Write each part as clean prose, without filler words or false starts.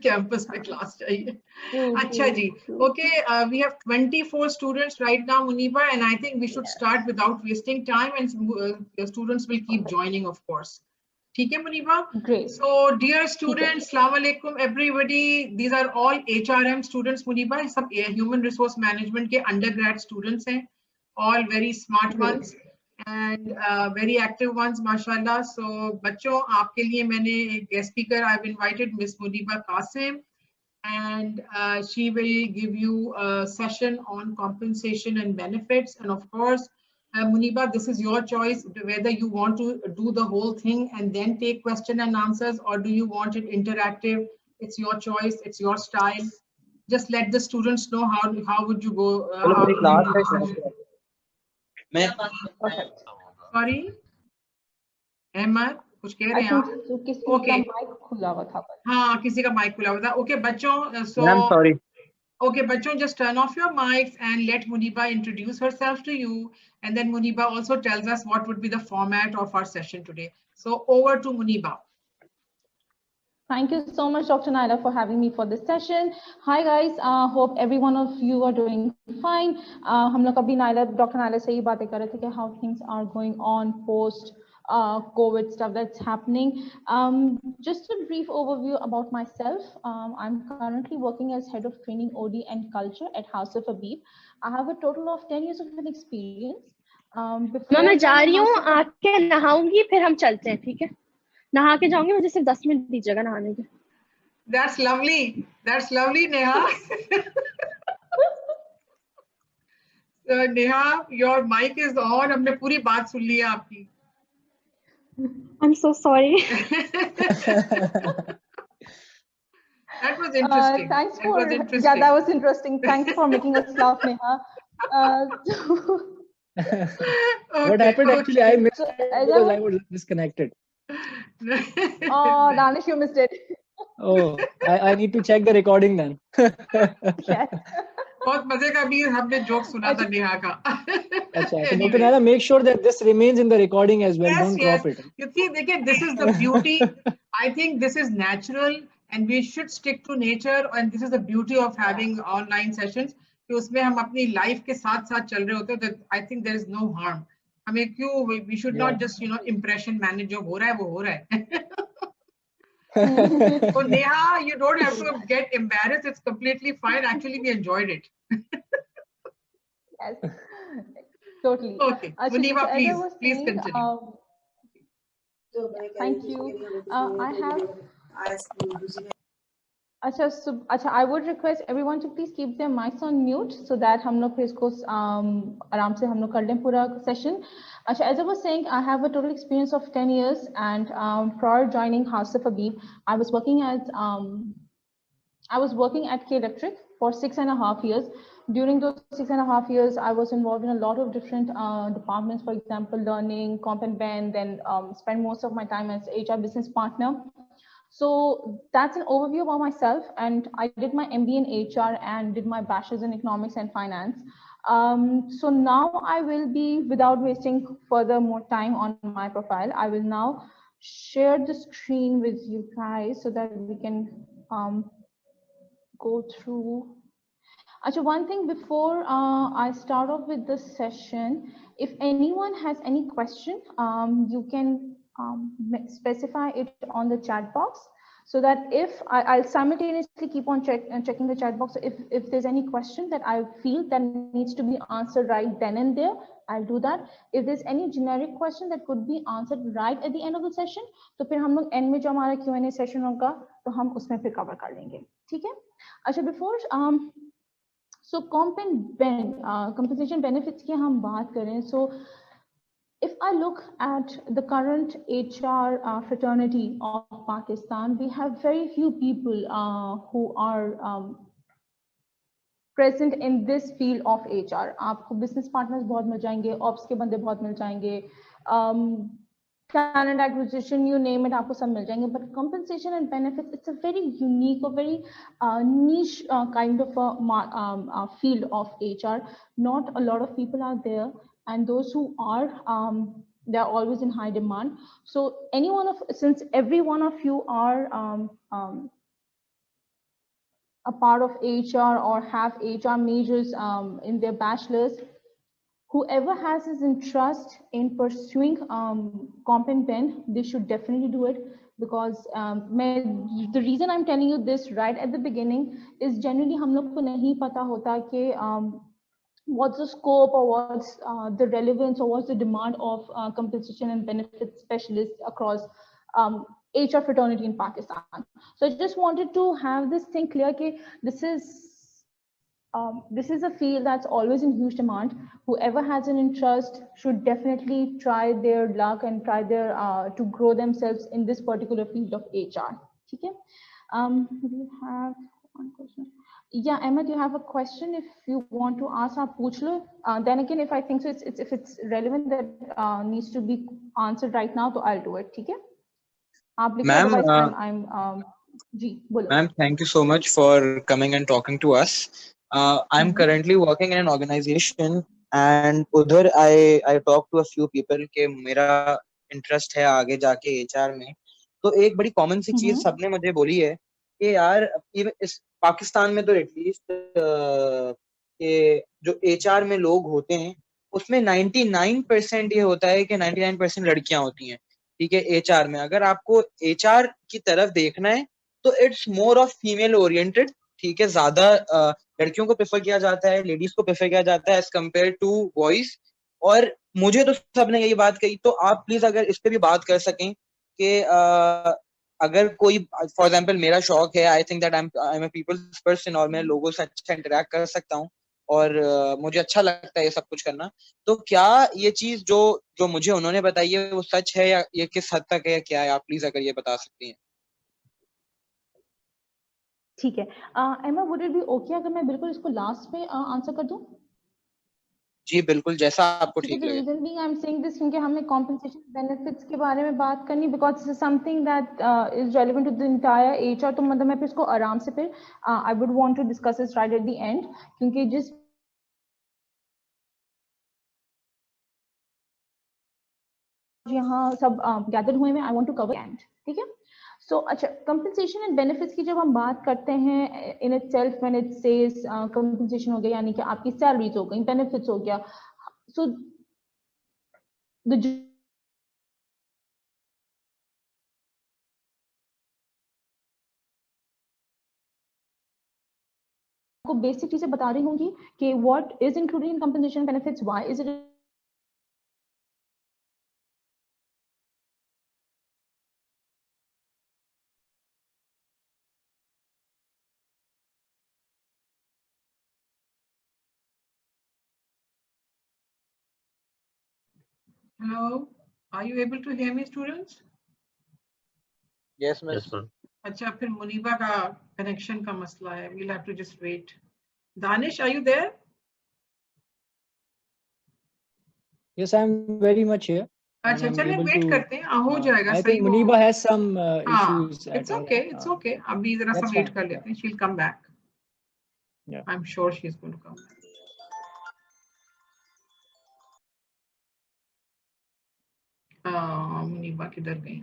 Campus में class चाहिए. True, अच्छा जी. true. Okay, we have 24 students right now, Muneeba, and I think we should start without wasting time, and the students will keep joining, of course. ठीक है, Muneeba? Great. So, dear students, Assalamu alaikum, everybody. These are all HRM students, Muneeba. सब human resource management के undergrad students हैं, all very smart ones. And very active ones, mashallah. So, बच्चों आपके लिए मैंने एक guest speaker I've invited Miss Muneeba Qasim, and she will give you a session on compensation and benefits. And of course, Muneeba, this is your choice whether you want to do the whole thing and then take question and answers, or do you want it interactive. It's your choice. It's your style. Just let the students know how would you go. Sorry, Ahmad, कुछ कह रहे हैं आप? किसी का mic खुला हुआ था. हाँ, किसी का माइक खुला हुआ था. Okay, बच्चों, so I'm sorry. Okay, bachon, just turn off your mics and let Muneeba introduce herself to you, and then Muneeba also tells us what would be the format of our session today. So over to Muneeba. Thank you so much, Dr. Nyla, for having me for this session. Hi guys, hope every one of you are doing fine. हम लोग अभी Dr. Nyla से ही बातें कर रहे थे कि how things are going on post COVID stuff that's happening. Just a brief overview about myself. I'm currently working as head of training OD and culture at House of Habib. I have a total of 10 years of an experience. मैं जा रही हूँ, आके नहाऊंगी, फिर हम चलते हैं, ठीक है? नहा के जाऊंगी, मुझे सिर्फ 10 मिनट दीजिएगा नहाने के. That's lovely. That's lovely, Neha. Neha, your mic is on. हमने पूरी बात सुन ली है आपकी. I'm so sorry. That was interesting. Thanks that for was interesting. Yeah, that was interesting. Thanks for making us laugh, Neha. What happened actually? I missed it because I was disconnected. Oh, Danish, you missed it. Oh, I need to check the recording then. Yes. बहुत मजे का भी हमने joke सुना था नेहा का. अच्छा, तो Dr. Nyla, make sure that this remains in the recording as well. Don't crop it. You see, देखिए, this is the beauty. I think this is natural, and we should stick to nature. And this is the beauty of having online sessions. कि उसमें हम अपनी life के साथ साथ चल रहे होते हैं. That I think there is no harm. हमें क्यों? We should not just impression manage. जो हो रहा है वो हो रहा है. So Neha, you don't have to get embarrassed. It's completely fine. Actually, we enjoyed it. Yes, totally. Okay, Muneeba, please continue. Thank you. I have. I would request everyone to please keep their mics on mute so that हम लोग फिर इसको आराम से हम लोग कर लें पूरा session. As I was saying, I have a total experience of 10 years, and prior joining House of Habib, I was working at K Electric for 6.5 years. During those 6.5 years, I was involved in a lot of different departments, for example, learning, comp and ben, then spend most of my time as HR business partner. So that's an overview about myself, and I did my MBA in HR and did my bachelor's in economics and finance. So now I will be, without wasting further more time on my profile, I will now share the screen with you guys so that we can go through. Actually, one thing before I start off with this session, if anyone has any question, you can specify it on the chat box, so that if I'll simultaneously keep on checking the chat box. If there's any question that I feel that needs to be answered right then and there, I'll do that. If there's any generic question that could be answered right at the end of the session, तो फिर हम लोग end में जो हमारा Q&A session होगा, तो हम उसमें फिर cover कर लेंगे, ठीक है? अच्छा, before so comp and ben, compensation benefits की हम बात करें, so if I look at the current HR fraternity of Pakistan, we have very few people who are present in this field of HR. आपको business partners बहुत मिल जाएंगे, ops के बंदे बहुत मिल जाएंगे, talent acquisition, you name it, आपको सब मिल जाएंगे. But compensation and benefits, it's a very unique or very niche kind of a field of HR. Not a lot of people are there. And those who are, they're always in high demand. So since every one of you are a part of HR or have HR majors in their bachelor's, whoever has his interest in pursuing comp and pen, they should definitely do it, because the reason I'm telling you this right at the beginning is generally हम लोग को नहीं पता होता कि what's the scope or what's the relevance or what's the demand of compensation and benefits specialists across HR fraternity in Pakistan. So I just wanted to have this thing clear that this is a field that's always in huge demand. Whoever has an interest should definitely try their luck and try their to grow themselves in this particular field of HR. Okay. We have one question. Yeah, Emma, do you have a question? If you want to ask, aap pooch lo. Then again, if I think so, if it's relevant that needs to be answered right now, so I'll do it. Okay. Ma'am, Ma'am, thank you so much for coming and talking to us. I'm currently working in an organization, and udhar I talked to a few people कि मेरा interest है आगे जाके HR में. तो एक बड़ी common सी चीज सबने मुझे बोली है कि यार इस पाकिस्तान में तो एटलीस्ट कि जो HR में लोग होते हैं उसमें 99% ये होता है कि 99% लड़कियां होती हैं. ठीक है, HR में अगर आपको HR की तरफ देखना है तो it's more of female oriented. ठीक है, ज्यादा लड़कियों को प्रेफर किया जाता है, लेडीज को प्रेफर किया जाता है एज कम्पेयर टू बॉयज. और मुझे तो सबने यही बात कही, तो आप प्लीज अगर इस पे भी बात कर सकें कि अगर कोई फॉर एग्जांपल मेरा शौक है, I think that I am a people's person और मैं लोगों से अच्छा इंटरेक्ट कर सकता हूँ और मुझे अच्छा लगता है ये सब कुछ करना, तो क्या ये चीज जो मुझे उन्होंने बताई है वो सच है या ये किस हद तक है या क्या है, आप प्लीज अगर ये बता सकती हैं. ठीक है. एमा, वुड इट बी ओके अगर मैं बिल्कुल इसको लास्ट में आंसर कर दूं? जी बिल्कुल, जैसा आपको ठीक लगे. Reason being I am saying this क्योंकि हमें कॉम्पेंसेशन बेनिफिट्स के बारे में बात करनी, because this is something that is relevant to the entire HR. तो मतलब मैं फिर इसको आराम से फिर I would want to discuss this right at the end, क्योंकि जिस यहाँ सब गैदर हुए हैं, I want to cover and. ठीक है. सो अच्छा, कंपनसेशन एंड बेनिफिट्स की जब हम बात करते हैं in itself, when it says compensation हो गया यानी कि आपकी सैलरीज हो गई, बेनिफिट्स हो गया, सो द को बेसिक चीजें बता रही होंगी कि what is included in compensation benefits, why is it Hello, are you able to hear me, students? Yes, miss. अच्छा, फिर मुनीबा का कनेक्शन का मसला है. We'll have to just wait. Danish, are you there? Yes, I'm very much here. अच्छा, चलिए wait करते हैं, हो जाएगा. I think Muneeba has some issues. It's okay, it's okay. अभी जरा सा वेट कर लेते हैं. She'll come back. Yeah, I'm sure she's going to come back. Muniba किधर गई?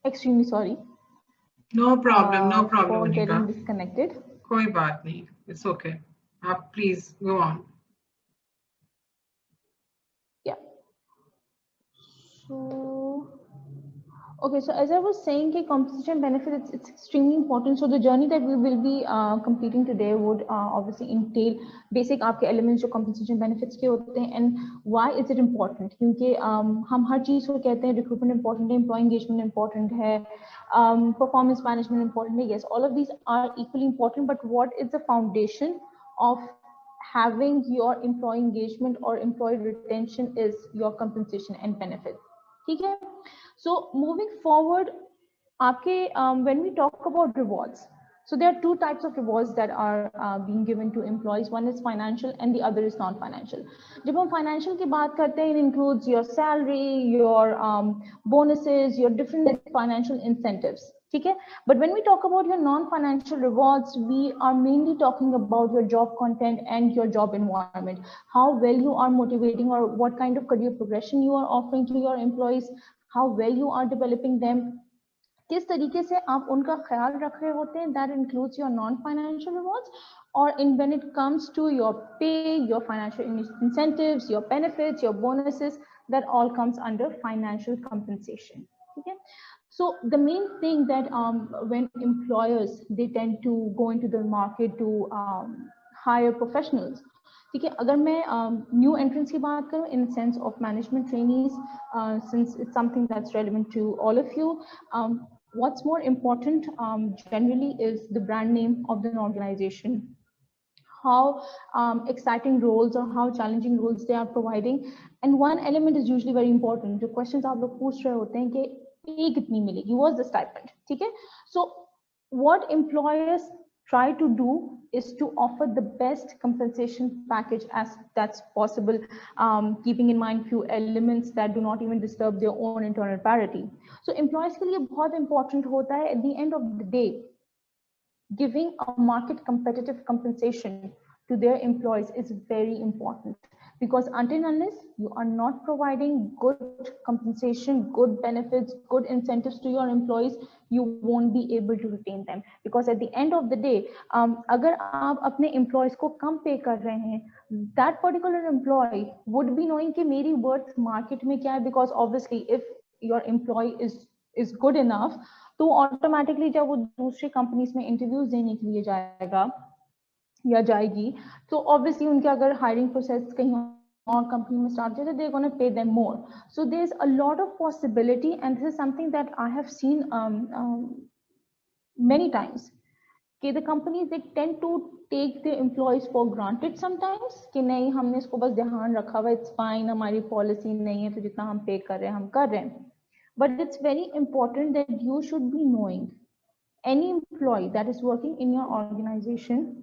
extremely sorry. No problem, no problem, for Muneeba. getting disconnected. कोई बात नहीं, it's okay. आप please go on. Yeah. So, okay, so as I was saying, compensation benefit, it's extremely important. So the journey that we will be completing today would obviously entail basic आपके elements जो compensation benefits के होते हैं, and why is it important? क्योंकि हम हर चीज को कहते हैं recruitment important है, employee engagement important है, performance management important है. Yes, all of these are equally important, but what is the foundation of having your employee engagement or employee retention is your compensation and benefits. ठीक है. So moving forward, आपके when we talk about rewards, so there are two types of rewards that are being given to employees. One is financial and the other is non-financial. जब हम financial की बात करते हैं, it includes your salary, your bonuses, your different financial incentives. ठीक है? But when we talk about your non-financial rewards, we are mainly talking about your job content and your job environment. How well you are motivating or what kind of career progression you are offering to your employees, how well you are developing them, किस तरीके से आप उनका ख्याल रख रहे होते हैं, that includes your non-financial rewards. Or when it comes to your pay, your financial incentives, your benefits, your bonuses, that all comes under financial compensation. Okay? So the main thing that when employers, they tend to go into the market to hire professionals. ठीक है, अगर मैं new entrance की बात करूं in sense of management trainees, since it's something that's relevant to all of you, what's more important generally is the brand name of the organization, how exciting roles or how challenging roles they are providing. And one element is usually very important. जो questions आप लोग पूछ रहे होते हैं कि पे कितनी मिलेगी, what's the stipend, ठीक है? So what employers try to do is to offer the best compensation package as that's possible, keeping in mind few elements that do not even disturb their own internal parity. So employees के लिए बहुत important होता है at the end of the day, giving a market competitive compensation to their employees is very important, because until and unless you are not providing good compensation, good benefits, good incentives to your employees, you won't be able to retain them. Because at the end of the day, अगर आप अपने employees को कम pay कर रहे हैं, that particular employee would be knowing कि मेरी worth market में क्या है, because obviously if your employee is good enough, तो automatically जब वो दूसरी companies में interviews देने के लिए जाएगा या जाएगी, तो obviously उनके अगर hiring process कहीं और company में start है, they're going to pay them more. So there's a lot of possibility, and this is something that I have seen many times. कि the companies, they tend to take the employees for granted sometimes, कि नहीं हमने इसको बस ध्यान रखा हुआ, it's fine, हमारी policy नहीं है, तो जितना हम pay कर रहे हैं हम कर रहे हैं. But it's very important that you should be knowing any employee that is working in your organization,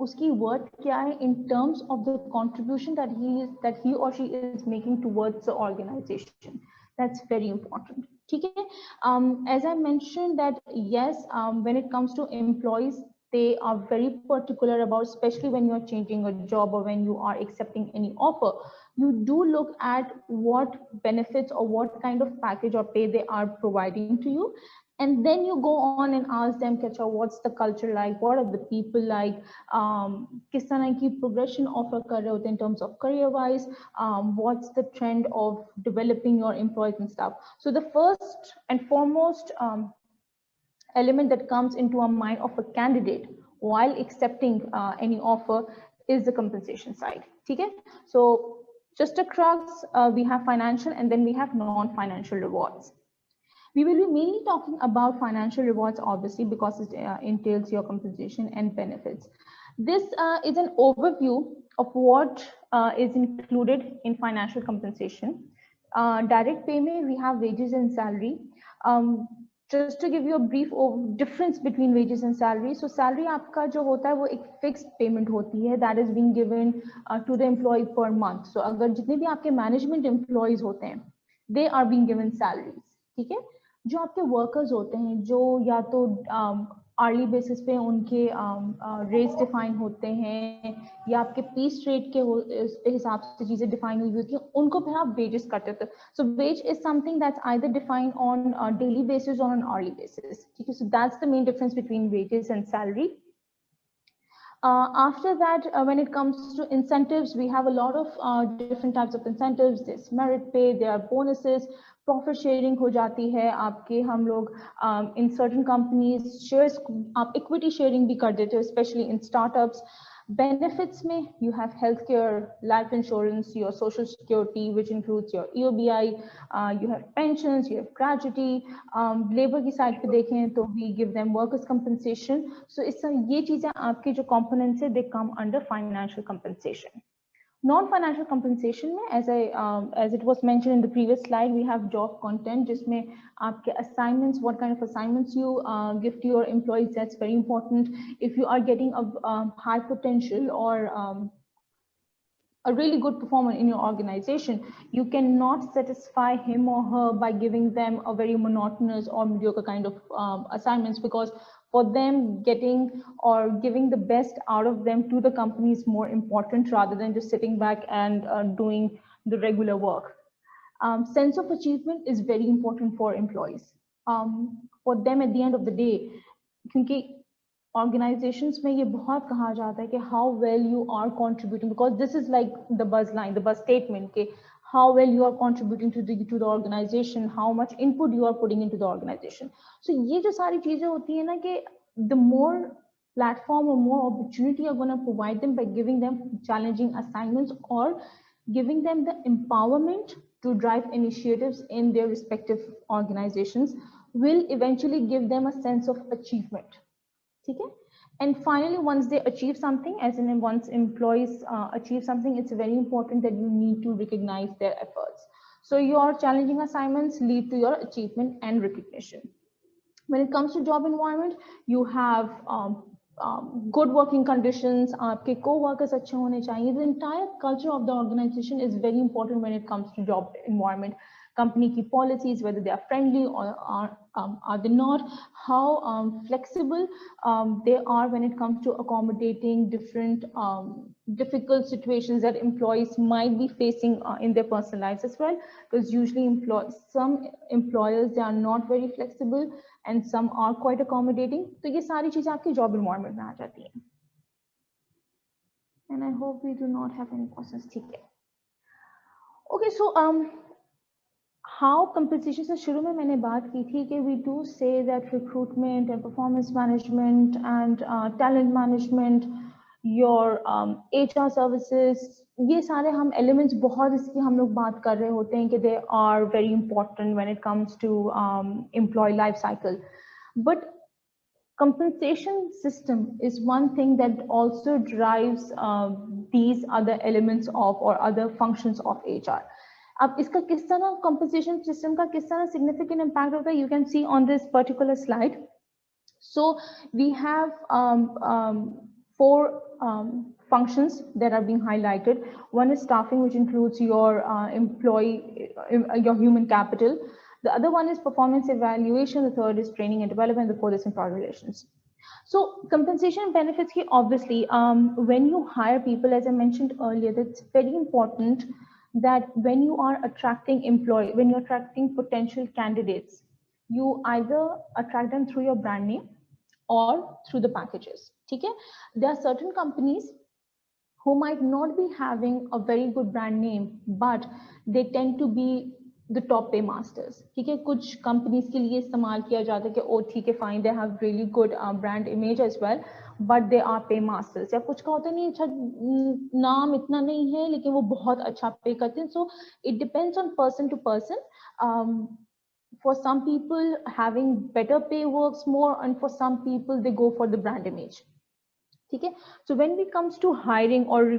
उसकी worth क्या है in terms of the contribution that he or she is making towards the organization. That's very important. ठीक है? As I mentioned that yes, when it comes to employees, they are very particular about, especially when you're changing a job or when you are accepting any offer, you do look at what benefits or what kind of package or pay they are providing to you. And then you go on and ask them, what's the culture like? What are the people like? किस तरह की progression offer कर रहे होते in terms of career-wise? What's the trend of developing your employees and stuff? So the first and foremost element that comes into a mind of a candidate while accepting any offer is the compensation side. Okay? So just across, we have financial and then we have non-financial rewards. We will be mainly talking about financial rewards, obviously, because it entails your compensation and benefits. This is an overview of what is included in financial compensation. Direct payment, we have wages and salary. Just to give you a brief difference between wages and salary. So salary आपका जो होता है वो एक fixed payment होती है, that is being given to the employee per month. So अगर जितने भी आपके management employees होते हैं, they are being given salaries. ठीक है? जो आपके वर्कर्स होते हैं, जो या तो आर्ली बेसिस पे उनके रेट्स डिफाइन होते हैं या आपके पीस रेट के हिसाब से चीजें डिफाइन हुई होती हैं, उनको फिर आप वेजेस करते थे. So wage is something that's either defined on daily basis और ऑन आर्ली बेसिस. ठीक है? So that's the main difference between wages and salary. After that, when it comes to incentives, we have a lot of different types of incentives. There's merit pay, there are bonuses, profit sharing हो जाती है आपके, हम लोग in certain companies shares आप equity sharing भी कर देते हो, especially in startups. Benefits में you have healthcare, life insurance, your social security, which includes your EOBI, you have pensions, you have gratuity. Labor की side पे देखें तो we give them workers compensation. So ये चीजें आपके जो components है, they come under financial compensation. Non-financial compensation में as it was mentioned in the previous slide, we have job content जिसमें आपके assignments, what kind of assignments you give to your employees, that's very important. If you are getting a high potential or a really good performer in your organization, you cannot satisfy him or her by giving them a very monotonous or mediocre kind of assignments, because for them getting or giving the best out of them to the company is more important rather than just sitting back and doing the regular work. Sense of achievement is very important for employees. For them at the end of the day, क्योंकि organizations में ये बहुत कहा जाता है कि how well you are contributing, because this is like the buzz line, the buzz statement कि how well you are contributing to the organization, how much input you are putting into the organization. So ये जो सारी चीजें होती है ना कि the more platform or more opportunity you're going to provide them by giving them challenging assignments or giving them the empowerment to drive initiatives in their respective organizations will eventually give them a sense of achievement. Okay? And finally, once they achieve something, as in once employees achieve something, it's very important that you need to recognize their efforts. So your challenging assignments lead to your achievement and recognition. When it comes to job environment, you have good working conditions, आपके co-workers अच्छे होने चाहिए. The entire culture of the organization is very important when it comes to job environment. Company की policies, whether they are friendly or are they not, how flexible they are when it comes to accommodating different difficult situations that employees might be facing in their personal lives as well, because usually some employers, they are not very flexible and some are quite accommodating. तो ये सारी चीजें आपकी job environment में आ जाती हैं. And I hope we do not have any questions. ठीक है. Okay, so how compensation से शुरू में मैंने बात की थी कि we do say that recruitment and performance management and talent management, your HR services, ये सारे हम elements बहुत इसकी हम लोग बात कर रहे होते हैं कि they are very important when it comes to employee life cycle. But compensation system is one thing that also drives these other elements of or other functions of HR. अब इसका किस तरह compensation system का किस तरह significant impact होता है, you can see on this particular slide. So we have four functions that are being highlighted. One is staffing, which includes your your human capital. The other one is performance evaluation. The third is training and development. The fourth is employee relations. So compensation benefits here, obviously, when you hire people, as I mentioned earlier, that's very important that when you are attracting when you're attracting potential candidates, you either attract them through your brand name or through the packages. Okay? There are certain companies who might not be having a very good brand name, but they tend to be the top pay masters. ठीक है, कुछ companies के लिए इस्तेमाल किया जाता है कि ओ ठीक है fine, they have really good brand image as well, but they are pay masters. या कुछ का होता नहीं, अच्छा नाम इतना नहीं है लेकिन वो बहुत अच्छा पे करते हैं. So it depends on person to person. For some people, having better pay works more, and for some people, they go for the brand image. Okay? So when it comes to hiring or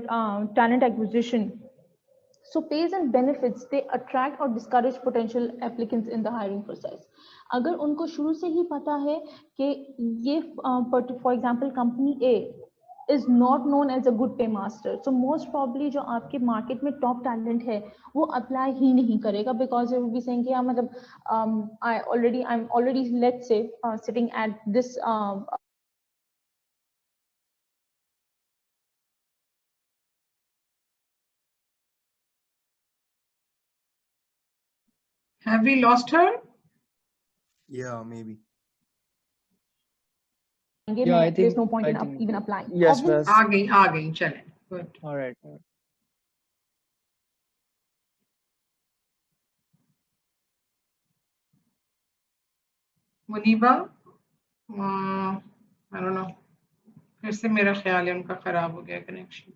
talent acquisition, so pays and benefits, they attract or discourage potential applicants in the hiring process. अगर उनको शुरू से ही पता है कि ये for example company A is not known as a good pay master, so most probably जो आपके market में top talent है वो apply ही नहीं करेगा, because they will be saying कि यार मतलब I'm already let's say sitting at this Have we lost her? Yeah, maybe. Yeah, I think there's no point in even applying. Yes, miss. आ गई चलें. Good. All right. Muneeba, I don't know. फिर से मेरा ख्याल है उनका खराब हो गया कनेक्शन.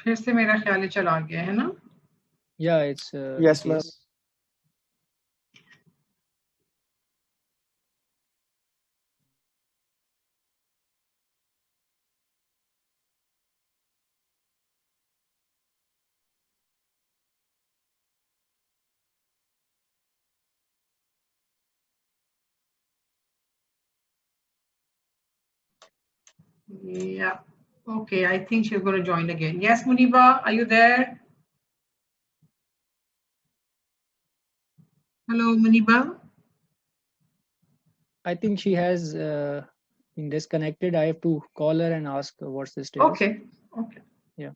फिर से मेरा ख्याल है चला गया है ना. Yeah, it's Yes, the ma'am. case. Yeah. Okay, I think she's going to join again. Yes, Muneeba, are you there? Hello, Muneeba. I think she has been disconnected. I have to call her and ask her what's the status. Okay. Okay. Yeah.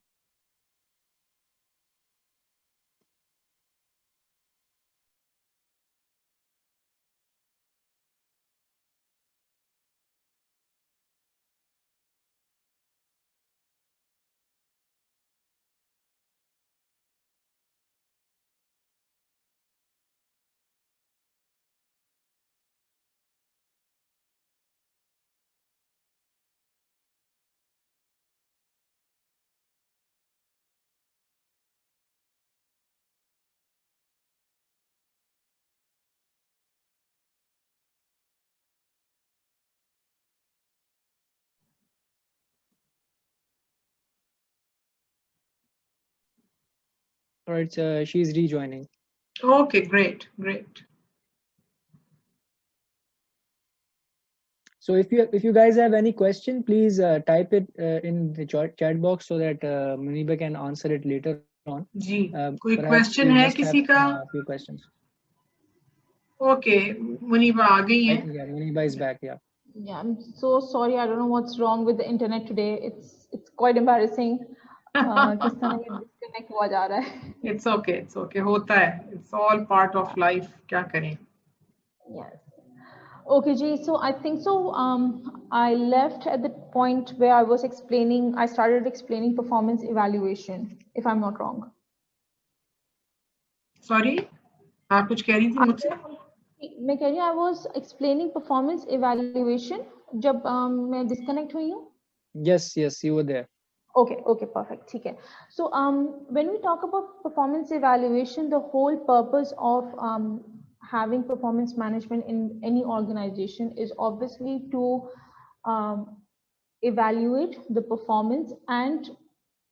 All right, she's rejoining. Okay, great, great. So if you guys have any question, please type it in the chat box so that Muneeba can answer it later on. जी, कोई Perhaps question we है must किसी have का? a few questions. Okay, Muneeba आ गई है. Yeah, Muneeba is back. Yeah. Yeah, I'm so sorry. I don't know what's wrong with the internet today. It's quite embarrassing. किस तरह ये disconnect हुआ जा रहा है. It's okay, it's okay. होता है. It's all part of life. क्या करें? Yes. Okay, Ji. So I think so. I left at the point where I was explaining. I started explaining performance evaluation, if I'm not wrong. Sorry, आप कुछ कह रही थी मुझसे? मैं कह रही हूँ I was explaining performance evaluation जब मैं disconnect हुई हूँ. Yes, you were there. Okay, perfect. ठीक है. So when we talk about performance evaluation, the whole purpose of having performance management in any organization is obviously to evaluate the performance and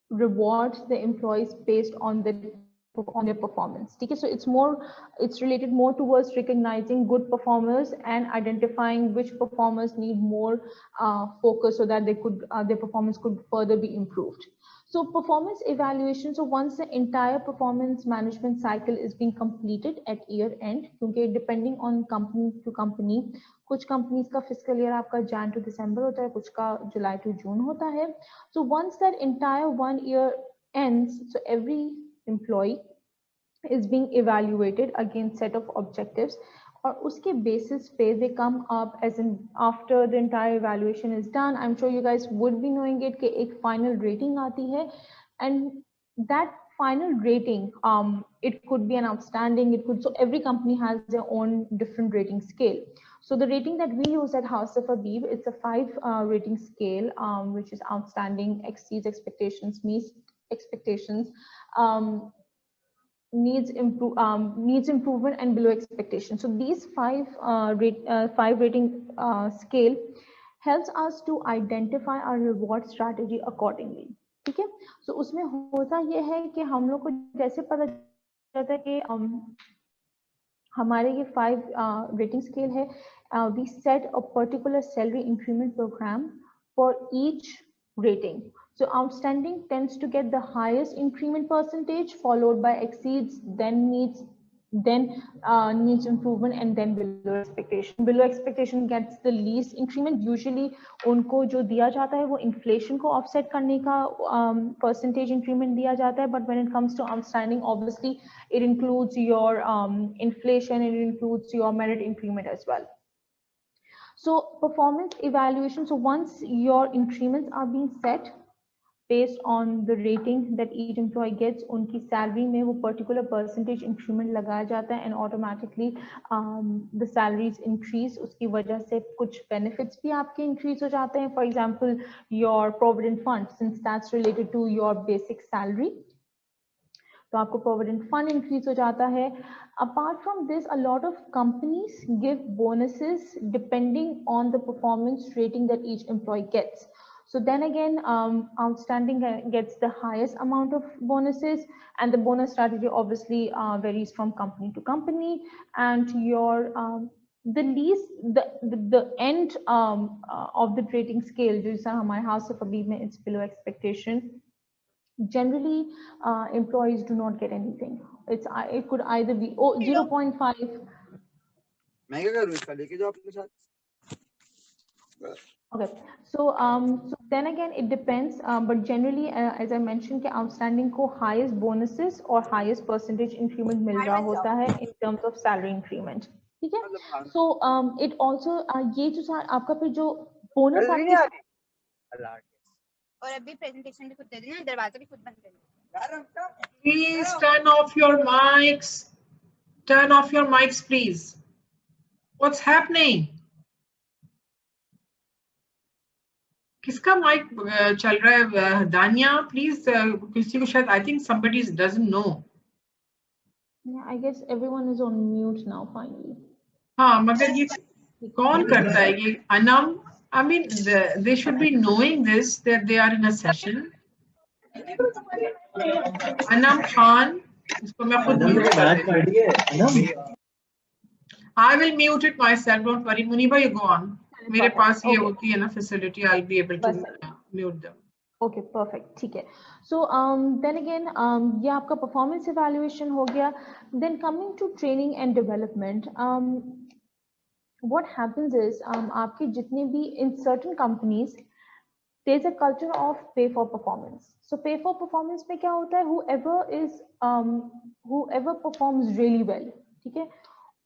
reward the employees based on their performance. Okay, so it's related more towards recognizing good performers and identifying which performers need more focus so that their performance could further be improved. So performance evaluation, so once the entire performance management cycle is being completed at year end, क्योंकि depending on company to company, कुछ companies का fiscal year आपका Jan to December होता है, कुछ का July to June होता है. So once that entire 1 year ends, so every employee is being evaluated against set of objectives, और उसके basis पे they come up as in after the entire evaluation is done. I'm sure you guys would be knowing it कि एक final rating आती है, and that final rating, it could be an outstanding, so every company has their own different rating scale. So the rating that we use at House of Habib, it's a 5 rating scale, which is outstanding, exceeds expectations, meets expectations, needs improvement, and below expectation. So these 5 rating scale helps us to identify our reward strategy accordingly. ठीक है. So उसमें होता ये है कि हम लोग को जैसे पता चलता है कि हमारे ये 5 rating scale है, we set a particular salary increment program for each rating. So outstanding tends to get the highest increment percentage, followed by exceeds, then needs improvement, and then below expectation. Below expectation gets the least increment. Usually उनको जो दिया जाता है वो inflation को offset करने का percentage increment दिया जाता है. But when it comes to outstanding, obviously it includes your inflation, it includes your merit increment as well. So performance evaluation, so once your increments are being set based on the rating that each employee gets, उनकी salary में वो particular percentage increment लगाया जाता है, and automatically the salaries increase. उसकी वजह से कुछ benefits भी आपके increase हो जाते हैं. For example, your provident fund, since that's related to your basic salary, तो आपको प्रोविडेंट फंड इंक्रीज हो जाता है. Apart from this, a lot of companies give bonuses depending on the performance rating that each employee gets. So then again, outstanding gets the highest amount of bonuses, and the bonus strategy obviously varies from company to company. And your the least the end of the rating scale, जैसा हमारे हाथ से कभी में it's below expectation. Generally, employees do not get anything. It could either be 0.5. मैं क्या करूँ इसका लेके जाओ अपने साथ. Okay, so then again it depends, but generally as I mentioned कि outstanding को highest bonuses और highest percentage increment मिल रहा होता है in terms of salary increment. ठीक है? So it also ये जो आपका फिर जो bonus और अभी प्रेजेंटेशन भी खुद दे देना, दरवाजा भी खुद बंद करना. Please turn off your mics. Turn off your mics, please. What's happening? किसका mic चल रहा है? दानिया, please. किसी को शायद I think somebody doesn't know. Yeah, I guess everyone is on mute now finally. हाँ, मगर ये कौन करता है ये? Anam. I mean, they should be knowing this, that they are in a session. Anam Khan, इसको मैं खुद mute कर देती हूँ. I will mute it myself. Don't worry, Muneeba, you go on. मेरे पास ये होती है ना facility. I'll be able to mute them. Okay, perfect. ठीक है. So then again, ये आपका performance evaluation हो गया. Then coming to training and development. What happens is आपके जितने भी in certain companies there's a culture of pay for performance. So pay for performance में क्या होता है, whoever performs really well, ठीक है,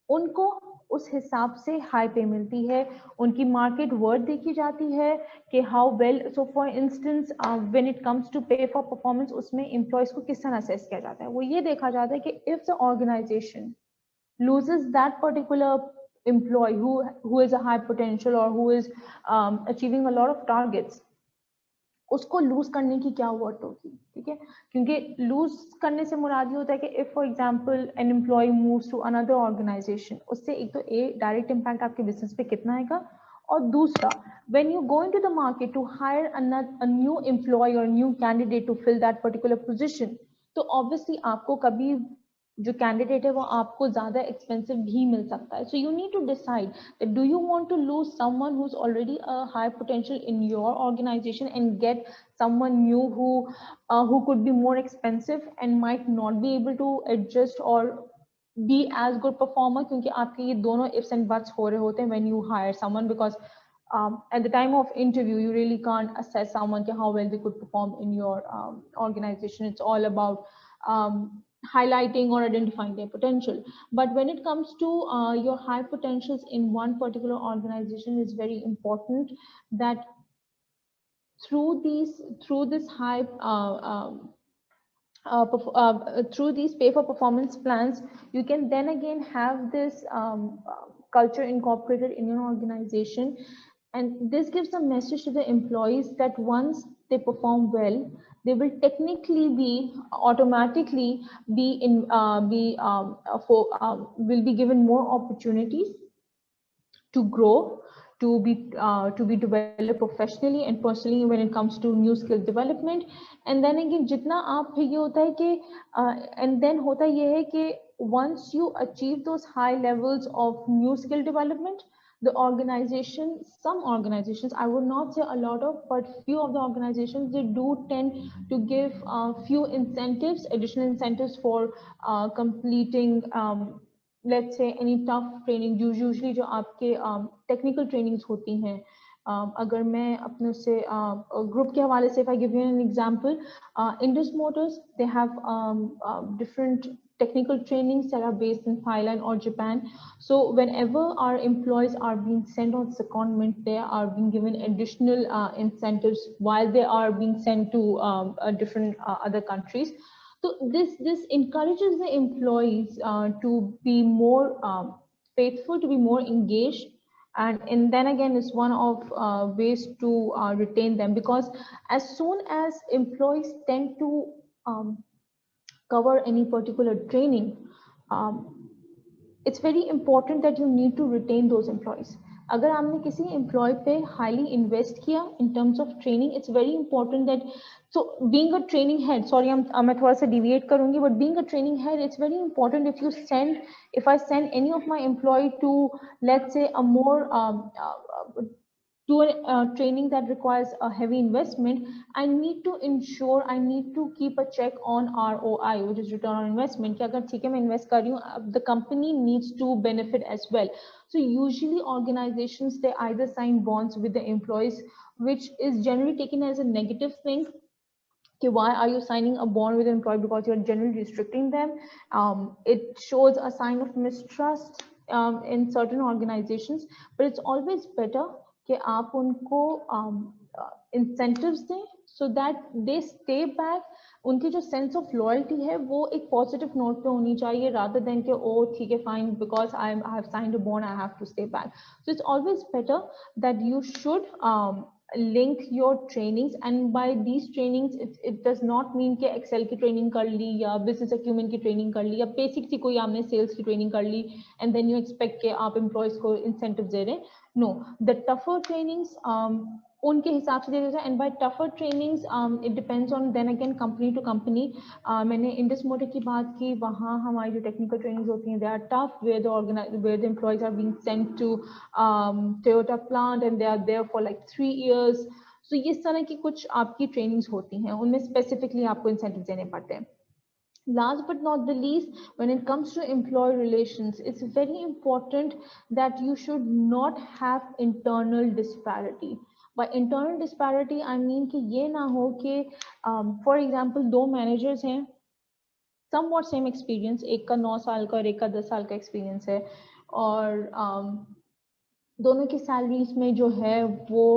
उनको उस हिसाब से हाई पे मिलती है, उनकी मार्केट वर्थ देखी जाती है कि how well. So for instance when it comes to pay for performance, उसमें एम्प्लॉयज को किस तरह असेस किया जाता है, वो ये देखा जाता है कि if the organisation loses that particular employee who is a high potential or who is achieving a lot of targets, उसको लूज करने की क्या वर्थ होगी. ठीक है, क्योंकि लूज करने से मुराद ये होता है कि if for example an employee moves to another organisation, उससे एक तो डायरेक्ट इम्पैक्ट आपके बिजनेस पे कितना आएगा, और दूसरा when you go into the market to hire a new employ or new candidate to fill that particular position, तो ऑब्वियसली आपको कभी जो कैंडिडेट है वो आपको ज्यादा एक्सपेंसिव भी मिल सकता है. So you need to decide that do you want to lose someone who is already a high potential in your organisation and get someone new who could be more expensive and might not be able to adjust or be as good performer, क्योंकि आपके ये दोनों ifs and buts हो रहे होते हैं when you hire someone, because at the time of interview you really can't assess someone कि how well they could perform in your organization. It's all about highlighting or identifying their potential. But when it comes to your high potentials in one particular organization, it's very important that through this high through these pay for performance plans, you can then again have this culture incorporated in your organization, and this gives a message to the employees that once they perform well, they will technically automatically will be given more opportunities to grow, to be developed professionally and personally when it comes to new skill development. And then again जितना आप फिर ये होता है कि and then होता ये है कि once you achieve those high levels of new skill development, the organization, some organizations, I would not say a lot of, but few of the organizations, they do tend to give few incentives, additional incentives for completing let's say any tough training. Usually जो आपके technical trainings होती हैं, अगर मैं अपने से group के हवाले से, if I give you an example, Indus Motors, they have different technical trainings that are based in Thailand or Japan. So whenever our employees are being sent on secondment, they are being given additional incentives while they are being sent to different other countries. So this encourages the employees to be more faithful, to be more engaged, and then again is one of ways to retain them, because as soon as employees tend to cover any particular training, it's very important that you need to retain those employees. अगर आपने किसी employ पे highly invest किया in terms of training, it's very important that, so being a training head, sorry मैं थोड़ा सा deviate करूंगी, but being a training head it's very important if I send any of my employee to, let's say, a more to a training that requires a heavy investment, I need to ensure, I need to keep a check on ROI, which is return on investment, कि अगर ठीक है मैं invest कर रही हूँ, the company needs to benefit as well. So usually organizations, they either sign bonds with the employees, which is generally taken as a negative thing. Okay, why are you signing a bond with an employee? Because you're generally restricting them. It shows a sign of mistrust in certain organizations, but it's always better कि आप उनको incentives दें so that they stay back. उनकी जो sense of loyalty है वो एक positive note पे होनी चाहिए, rather than कि oh ठीक है fine because I have signed a bond I have to stay back. So it's always better that you should link your trainings, and by these trainings it does not mean कि Excel की training कर ली या business acumen की training कर ली या basic सी कोई आपने sales की training कर ली and then you expect कि आप employees को incentives दे रहे हैं. No, the tougher trainings उनके हिसाब से दे देता है, and by tougher trainings it depends on then again company to company. मैंने Indus Motor की बात की, वहाँ हमारी जो technical trainings होती हैं they are tough, where the employees are being sent to Toyota plant and they are there for like 3 years. So इस तरह की कुछ आपकी trainings होती हैं, उनमें specifically आपको incentives देने पड़ते हैं. Last but not the least, when it comes to employee relations, it's very important that you should not have internal disparity. By internal disparity, I mean कि ये ना हो कि for example दो managers हैं, somewhat same experience, एक का 9 साल का और एक का 10 साल का experience है, और दोनों की salaries में जो है वो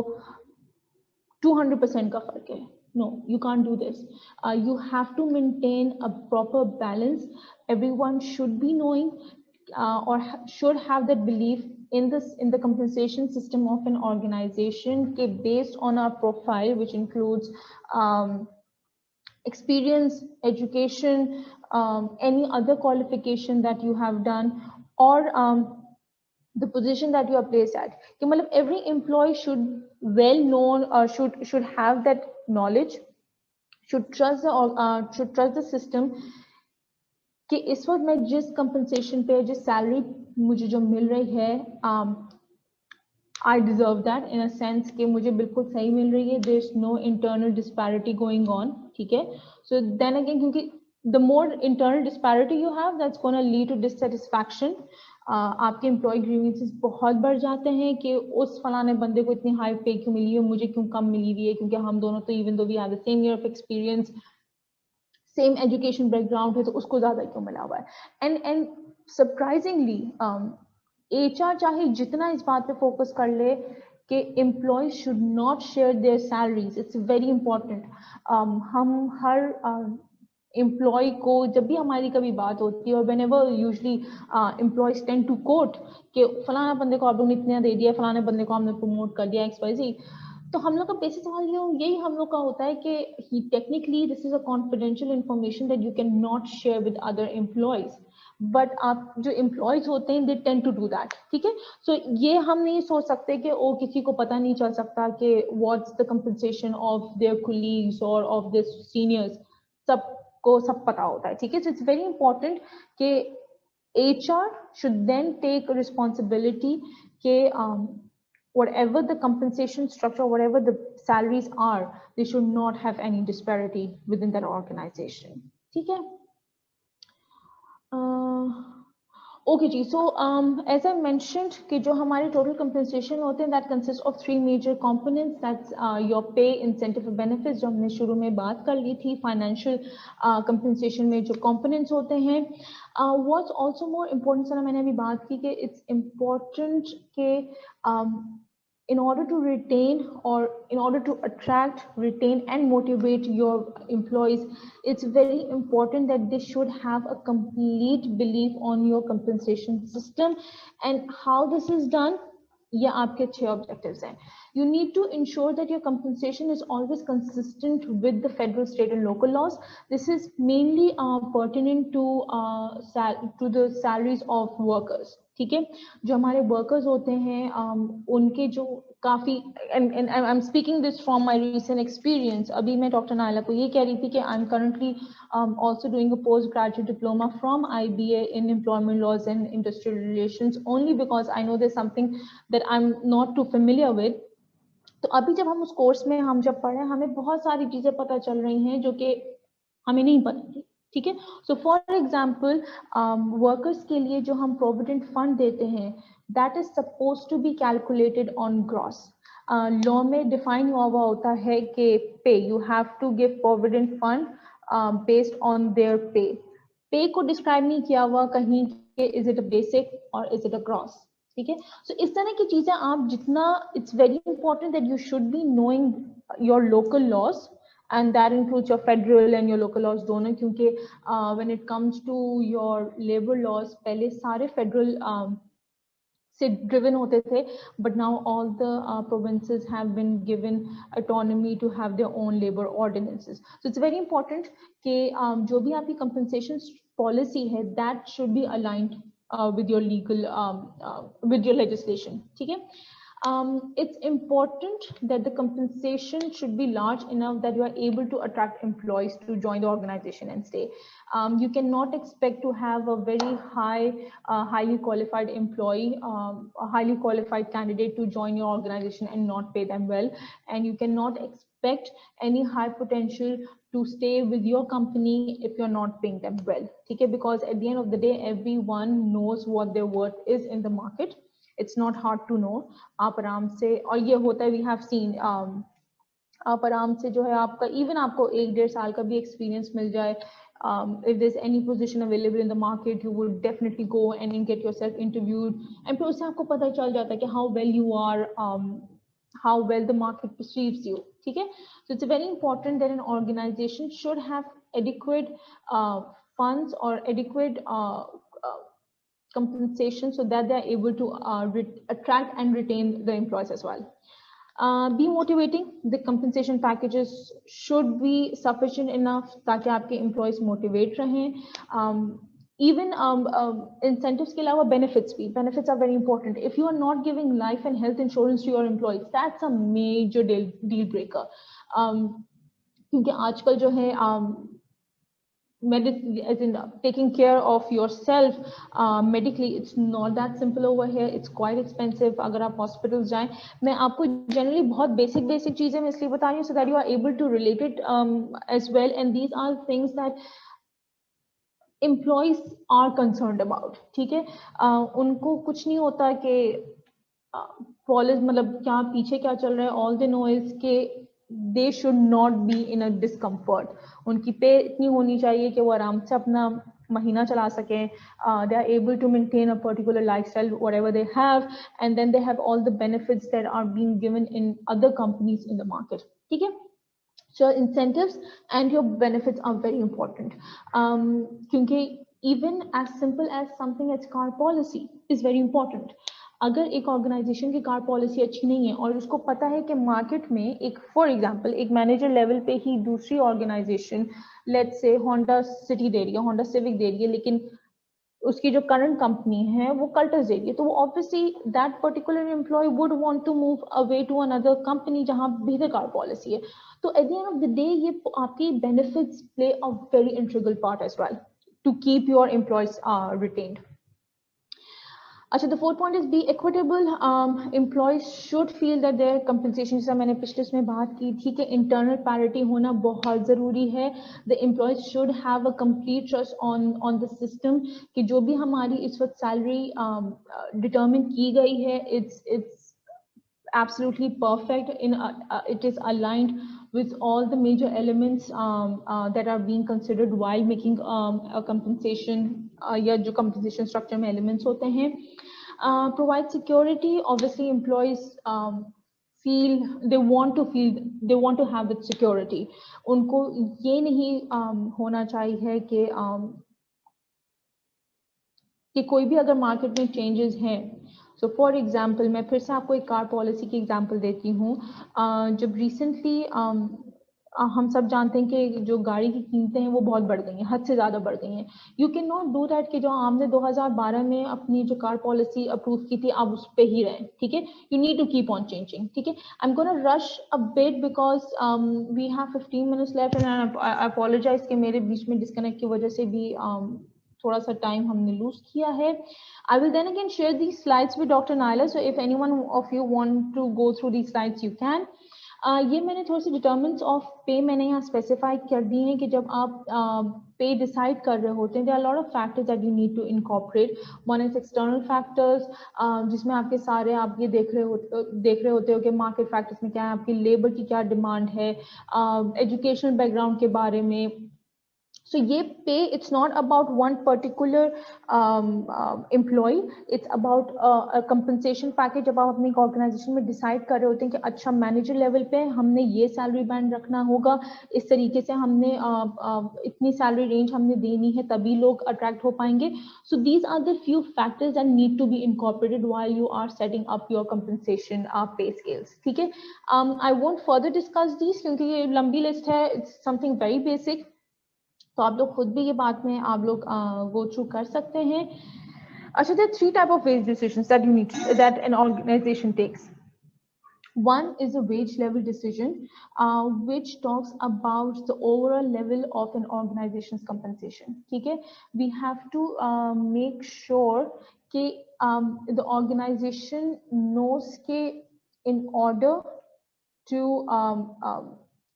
200% का फर्क है. No, you can't do this. You have to maintain a proper balance. Everyone should be knowing or should have that belief in the compensation system of an organization based on our profile, which includes experience, education, any other qualification that you have done, or the position that you are placed at. Every employee should well known or should have that knowledge, should trust the system कि इस वक्त मैं जिस compensation पे, जिस salary मुझे जो मिल रही है, I deserve that in a sense कि मुझे बिल्कुल सही मिल रही है, there's no internal disparity going on, ठीक है. So then again, क्योंकि the more internal disparity you have, that's going to lead to dissatisfaction. आपके एम्प्लॉय ग्रीवेंसेस बहुत बढ़ जाते हैं कि उस फलाने बंदे को इतनी हाई पे क्यों मिली है, मुझे क्यों कम मिली हुई है, क्योंकि हम दोनों तो even though we have the same year of experience, same education background है, तो उसको ज्यादा क्यों मिला हुआ है. एंड सरप्राइजिंगली एचआर चाहे जितना इस बात पे फोकस कर ले कि employees should not share their salaries, it's very important. हम हर एम्प्लॉय को जब भी हमारी कभी बात होती है, और whenever usually employees tend to quote कि फलाना बंदे को आप लोगों ने इतना दे दिया, फलाने बंदे को हमने प्रमोट कर दिया XYZ, तो हम लोग का बेसिक सवाल यही हम लोग का होता है कि technically this is a confidential information that you cannot share with other employees, but आप जो employees होते हैं they tend to do that, ठीक है. So ये हम नहीं सोच सकते कि ओ किसी को पता नहीं चल सकता कि what's the compensation of their colleagues or of their seniors, सबको सब पता होता है, ठीक है. So it's very important कि HR should then take responsibility कि whatever the compensation structure, whatever the salaries are, they should not have any disparity within that organization, ठीक है. Okay ji, so as I mentioned कि जो हमारे total compensation होते हैं that consists of 3 major components, that's your pay, incentive and benefits, जो हमने शुरू में बात कर ली थी. Financial compensation में जो components होते हैं, what's also more important, sir मैंने अभी बात की कि it's important कि in order to retain or in order to attract, retain and motivate your employees, it's very important that they should have a complete belief on your compensation system. And how this is done, ये आपके 6 objectives हैं. You need to ensure that your compensation is always consistent with the federal, state and local laws. This is mainly pertinent to the salaries of workers. ठीक है, जो हमारे workers होते हैं उनके जो काफ़ी, and I'm speaking this from my recent experience. अभी मैं डॉक्टर नायला को ये कह रही थी कि I'm currently also doing a postgraduate diploma from IBA in employment laws and industrial relations, only because I know there's something that I'm not too familiar with. तो अभी जब हम उस कोर्स में हम जब पढ़े, हमें बहुत सारी चीजें पता चल रही हैं जो कि हमें नहीं पता थी. ठीक है, सो फॉर एग्जांपल वर्कर्स के लिए जो हम प्रोविडेंट फंड देते हैं, that is suppose to be calculated on gross. Law में डिफाइन हुआ होता है कि pay, you have to give provident fund based on their pay. Pay को डिस्क्राइब नहीं किया हुआ कहीं कि इज इट अ बेसिक और इज इट अ ग्रॉस. ठीक है, सो इस तरह की चीजें आप जितना, it's very important that you should be knowing your local laws, and that includes your federal and your local laws दोनों, क्योंकि when it comes to your labor laws पहले सारे federal से driven होते थे, but now all the provinces have been given autonomy to have their own labor ordinances. So it's very important कि जो भी आपकी compensation policy है, that should be aligned with your legal with your legislation. ठीक है, it's important that the compensation should be large enough that you are able to attract employees to join the organization and stay. You cannot expect to have a very highly qualified employee, a highly qualified candidate to join your organization and not pay them well, and you cannot expect any high potential to stay with your company if you're not paying them well. Okay, because at the end of the day, everyone knows what their worth is in the market. It's not hard to know. आप आराम से, और ये होता है, we have seen, आप आराम से जो है आपका, even आपको 1-1.5 साल का भी experience मिल जाए, if there's any position available in the market, you would definitely go and get yourself interviewed, and फिर उससे आपको पता चल जाता है कि how well you are, how well the market perceives you. ठीक है, so it's very important that an organization should have adequate funds or adequate compensation so that they are able to attract and retain the employees as well. Be motivating. The compensation packages should be sufficient enough ताकि आपके employees motivate रहें. Even incentives के अलावा benefits भी. Benefits are very important. If you are not giving life and health insurance to your employees, that's a major deal breaker. क्योंकि आजकल जो है as in taking care of yourself medically, it's not that simple over here. It's quite expensive. अगर आप hospitals जाएं, मैं आपको generally बहुत basic चीजें मैं इसलिए बता रही हूँ so that you are able to relate it as well, and these are things that employees are concerned about. ठीक है, उनको कुछ नहीं होता कि पॉलिस मतलब क्या पीछे क्या चल रहा है. All they know is कि they should not be in a discomfort. उनकी पे इतनी होनी चाहिए कि वो आराम से अपना महीना चला सकें. They are able to maintain a particular lifestyle, whatever they have, and then they have all the benefits that are being given in other companies in the market. ठीक है, so incentives and your benefits are very important. क्योंकि even as simple as something as car policy is very important. अगर एक organisation की car policy अच्छी नहीं है और उसको पता है कि मार्केट में एक, फॉर एग्जांपल, एक मैनेजर लेवल पे ही दूसरी organization, let's say Honda City दे रही है, होंडा सिविक दे रही है, लेकिन उसकी जो करंट कंपनी है वो कल्टस दे रही है, तो वो obviously that particular employee would want to move away to another company जहां बेहतर कार पॉलिसी है. तो at the end of the day ये आपकी benefits play a very integral part as well to keep your employees retained. अच्छा, the fourth point is be equitable. Employees should feel that their compensation, जैसा मैंने पिछले इसमें बात की थी कि internal parity होना बहुत ज़रूरी है. The employees should have a complete trust on the system कि जो भी हमारी इस वक्त salary determine की गई है, it's absolutely perfect. It is aligned with all the major elements that are being considered while making a compensation या जो compensation structure में elements होते हैं. Provide security. Obviously employees they want to have that security. उनको ये नहीं होना चाहिए कि कोई भी अगर मार्केट में चेंजेस हैं सो फॉर एग्जाम्पल मैं फिर से आपको एक कार पॉलिसी की एग्जाम्पल देती हूँ। जब रिसेंटली हम सब जानते हैं कि जो गाड़ी की कीमतें हैं वो बहुत बढ़ गई हैं, हद से ज़्यादा बढ़ गई हैं। You can not do that कि जो आपने 2012 में अपनी जो कार पॉलिसी अप्रूव की थी आप उस पर ही रहें, ठीक है। You need to keep on changing, ठीक है। I am gonna rush a bit because we have 15 minutes left and I apologize कि मेरे बीच में डिस्कनेक्ट की वजह से भी थोड़ा सा टाइम हमने लूज किया है। I will then again share these slides with Dr. Nyla. So if anyone of you want to go through these slides, you can. ये मैंने थोड़ी सी डिटर्मिनेंट्स ऑफ पे मैंने यहाँ स्पेसिफाई कर दी हैं कि जब आप पे डिसाइड कर रहे होते हैं, there are a lot of factors that you need to incorporate. One is external factors, जिसमें आपके सारे आप ये देख रहे होते हो कि मार्केट फैक्टर्स में क्या है, आपकी लेबर की क्या डिमांड है, एजुकेशनल बैकग्राउंड के बारे में। So ये pay, it's not about one particular employee, it's about a compensation package। जब आप अपनी ऑर्गेनाइजेशन में डिसाइड कर रहे होते हैं कि अच्छा मैनेजर लेवल पे हमने ये सैलरी बैंड रखना होगा, इस तरीके से हमने इतनी सैलरी रेंज हमने देनी है, तभी लोग अट्रैक्ट हो पाएंगे। So these are the few factors that need to be incorporated while you are setting up your compensation pay scales, ठीक है। I won't further discuss these क्योंकि ये लंबी लिस्ट है, it's something very basic। तो आप लोग खुद भी ये बात में आप लोग गो थ्रू कर सकते हैं। अच्छा, there are 3 type of wage decisions that you need that an organization takes. One is a wage level decision, which talks about the overall level of an organization's compensation, ठीक है। We have to make sure कि the organization knows कि in order to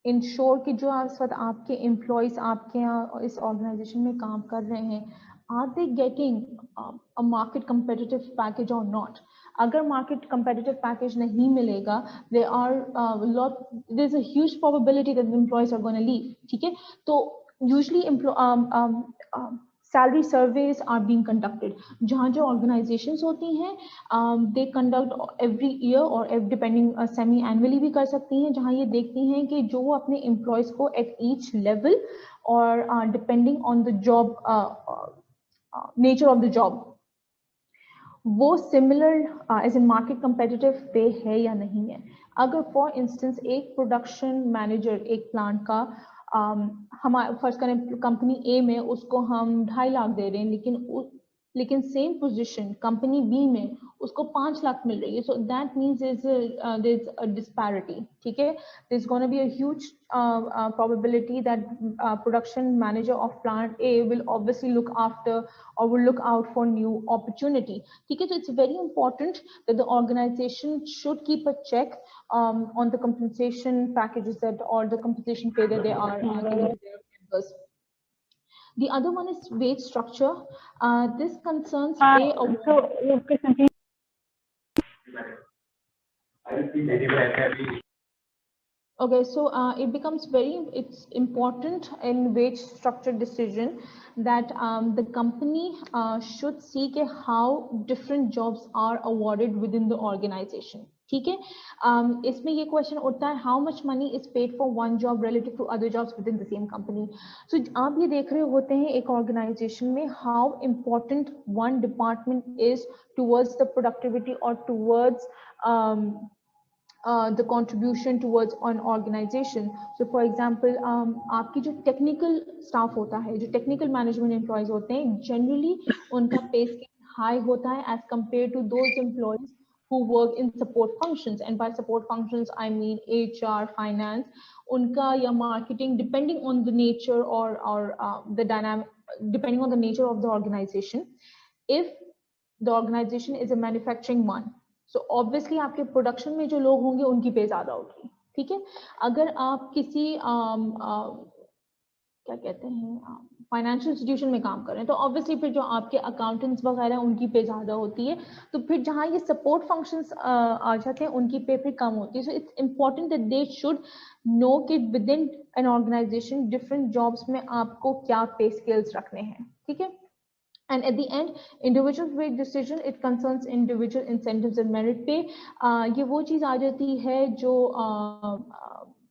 ensure कि जो इस वक्त आपके employees आपके यहाँ इस ऑर्गेनाइजेशन में काम कर रहे हैं, are they getting a market competitive package or not. अगर मार्केट कंपेटिटिव पैकेज नहीं मिलेगा, there is a huge probability that the employees are gonna leave, ठीक है। तो usually salary surveys are being conducted. जहाँ जो organizations होती हैं, they conduct every year or depending semi annually भी कर सकती हैं, जहाँ ये देखती हैं कि जो अपने employees को at each level or depending on the job nature of the job, वो similar as in market competitive pay है या नहीं है। अगर for instance एक production manager एक plant का हमारे फर्स्ट करें कंपनी ए में उसको हम 2.5 लाख दे रहे हैं, लेकिन सेम पोजीशन कंपनी बी में उसको 5 लाख मिल रही है। So that means there is a disparity, ठीक है। There is gonna be a huge probability that production manager of plant A will obviously look after or will look out for new opportunity, ठीक है। So it's very important that the organization should keep a check on the compensation packages that or the compensation pay that they are giving to their members. The other one is wage structure. This concerns pay award. Okay, so it becomes it's important in wage structure decision that the company should see कि how different jobs are awarded within the organization, ठीक है। इसमें ये question उठता है, how much money is paid for one job relative to other jobs within the same company. So आप ये देख रहे होते हैं एक organization में how important one department is towards the productivity or towards the contribution towards an organization. So for example, आपकी जो technical staff होता है, जो technical management employees होते हैं, generally उनका pay scale high होता है as compared to those employees who work in support functions. And by support functions, I mean HR, finance, उनका या marketing, depending on the nature or the dynamic, depending on the nature of the organization. If the organization is a manufacturing one, so obviously आपके production में जो लोग होंगे उनकी पे ज्यादा होगी, ठीक है। अगर आप किसी क्या कहते हैं फाइनेंशियल इंस्टीट्यूशन में काम कर रहे हैं, तो ऑब्वियसली फिर जो आपके अकाउंटेंट्स वगैरह उनकी पे ज्यादा होती है। तो फिर जहाँ ये सपोर्ट फंक्शंस आ जाते हैं उनकी पे फिर कम होती है। So it's important that they should know कि within an organization different jobs में आपको क्या पे स्केल्स रखने हैं, ठीक है। And at the end, individual wage decision, it concerns individual incentives and merit pay. ये वो चीज आ जाती है जो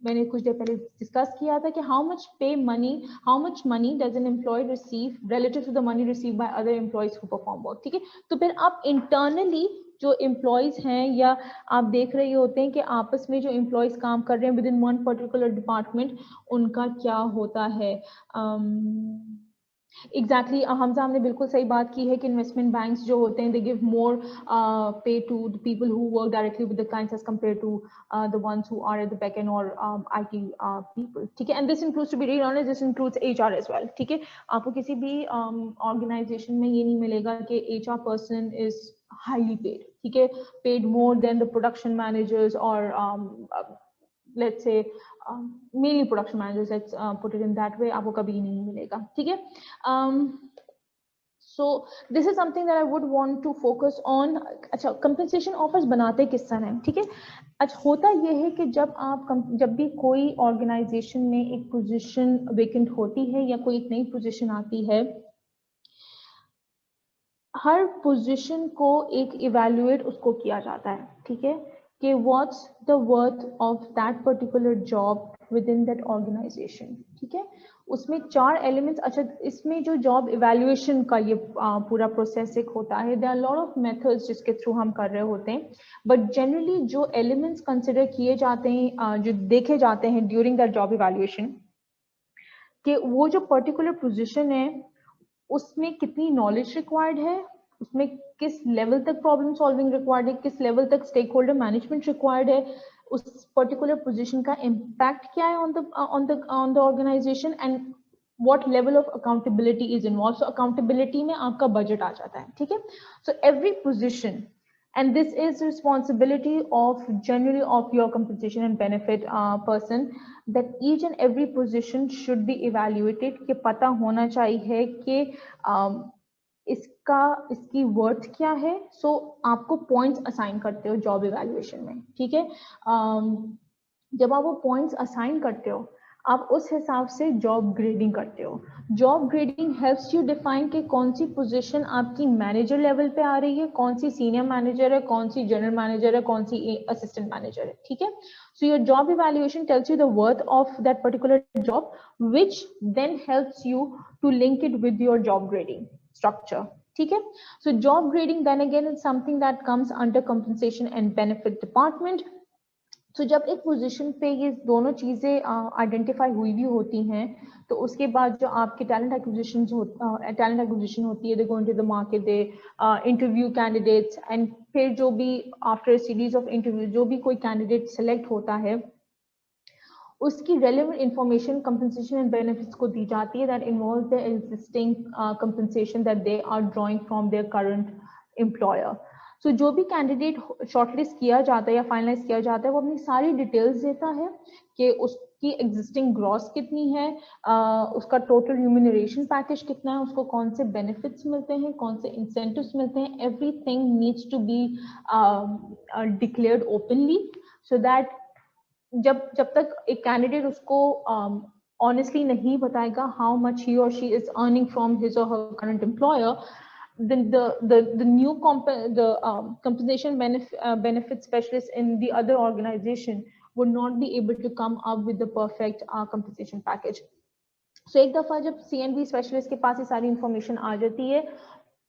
मैंने कुछ देर पहले डिस्कस किया था कि how much money does an employee receive relative to the money receive by other employees who perform work, ठीक है। तो फिर आप इंटरनली जो एम्प्लॉयज हैं या आप देख रहे होते हैं कि आपस में जो एम्प्लॉयज काम कर रहे हैं with in one particular department, उनका क्या होता है। एग्जैक्टली हमजा, हमने बिल्कुल सही बात की है कि इन्वेस्टमेंट बैंक्स जो होते हैं दे give more pay to the people who work directly with the clients as compare to the ones who are at the back end or IT people, ठीक है। And this includes, to be really honest, this includes HR as well, ठीक है। आपको किसी भी organisation में ये नहीं मिलेगा कि HR person is highly paid, ठीक है, paid more than the production managers और let's say mainly production managers, let's put it in that way, आपको कभी नहीं मिलेगा, ठीक है। So this is something that I would want to focus on। अच्छा, compensation offers बनाते किस तरह हैं, ठीक है। अच्छा, होता ये है कि जब भी कोई ऑर्गेनाइजेशन में एक पोजीशन वेकेंट होती है या कोई एक नई पोजीशन आती है, हर पोजीशन को एक इवैल्यूएट उसको किया जाता है, ठीक है, कि what's the worth of that particular job within that organization, ठीक है। उसमें 4 एलिमेंट्स, अच्छा इसमें जो जॉब इवैल्यूएशन का ये पूरा प्रोसेस एक होता है, there are lot of methods जिसके थ्रू हम कर रहे होते हैं, बट जनरली जो एलिमेंट्स कंसिडर किए जाते हैं, जो देखे जाते हैं ड्यूरिंग दैट जॉब इवैल्यूएशन, कि वो जो पर्टिकुलर पोजीशन है उसमें कितनी नॉलेज रिक्वायर्ड है, उसमें किस लेवल तक प्रॉब्लम सॉल्विंग रिक्वायर्ड है, किस लेवल तक स्टेक होल्डर मैनेजमेंट रिक्वायर्ड है, उस पर्टिकुलर पोजीशन का इम्पैक्ट क्या है on the organization, and what level of accountability is involve. So accountability में आपका बजट आ जाता है, ठीक है। So every position, and this is responsibility of generally of your compensation and benefit person, that each and every position should be evaluated, कि पता होना चाहिए कि इसकी वर्थ क्या है। सो आपको पॉइंट्स असाइन करते हो जॉब इवैल्यूएशन में, ठीक है। जब आप वो पॉइंट्स असाइन करते हो, आप उस हिसाब से जॉब ग्रेडिंग करते हो। Job grading helps you define कि कौन सी पोजीशन आपकी मैनेजर लेवल पे आ रही है, कौन सी सीनियर मैनेजर है, कौन सी जनरल मैनेजर है, कौन सी असिस्टेंट मैनेजर है, ठीक है। So your job evaluation tells you the worth of that particular job, which then helps you to link it with your job grading structure, ठीक है। So job grading then again is something that comes under compensation and benefit department. तो जब एक position पे ये दोनों चीजें identify हुई भी होती हैं, तो उसके बाद जो आपके टैलेंट एक्विजिशन होती है, they go into the market, they interview candidates, and फिर जो भी आफ्टर सीरीज ऑफ इंटरव्यू जो भी कोई कैंडिडेट सेलेक्ट होता है, उसकी relevant information compensation and benefits को दी जाती है, that involves the existing compensation that they are drawing from their current employer. So जो भी कैंडिडेट शॉर्टलिस्ट किया जाता है या फाइनलाइज किया जाता है, वो अपनी सारी डिटेल्स देता है कि उसकी एग्जिस्टिंग ग्रॉस कितनी है, उसका टोटल रिम्यूनरेशन पैकेज कितना है, उसको कौन से बेनिफिट्स मिलते हैं, कौन से इंसेंटिव्स मिलते हैं, everything needs to be declared openly, so that जब तक एक कैंडिडेट उसको ऑनेस्टली नहीं बताएगा how much he or she is earning from his or her current employer, then the new compensation benefit specialist in the other organization would not be able to come up with the perfect compensation package. So एक दफा जब CNB specialist के पास ये सारी information आ जाती है,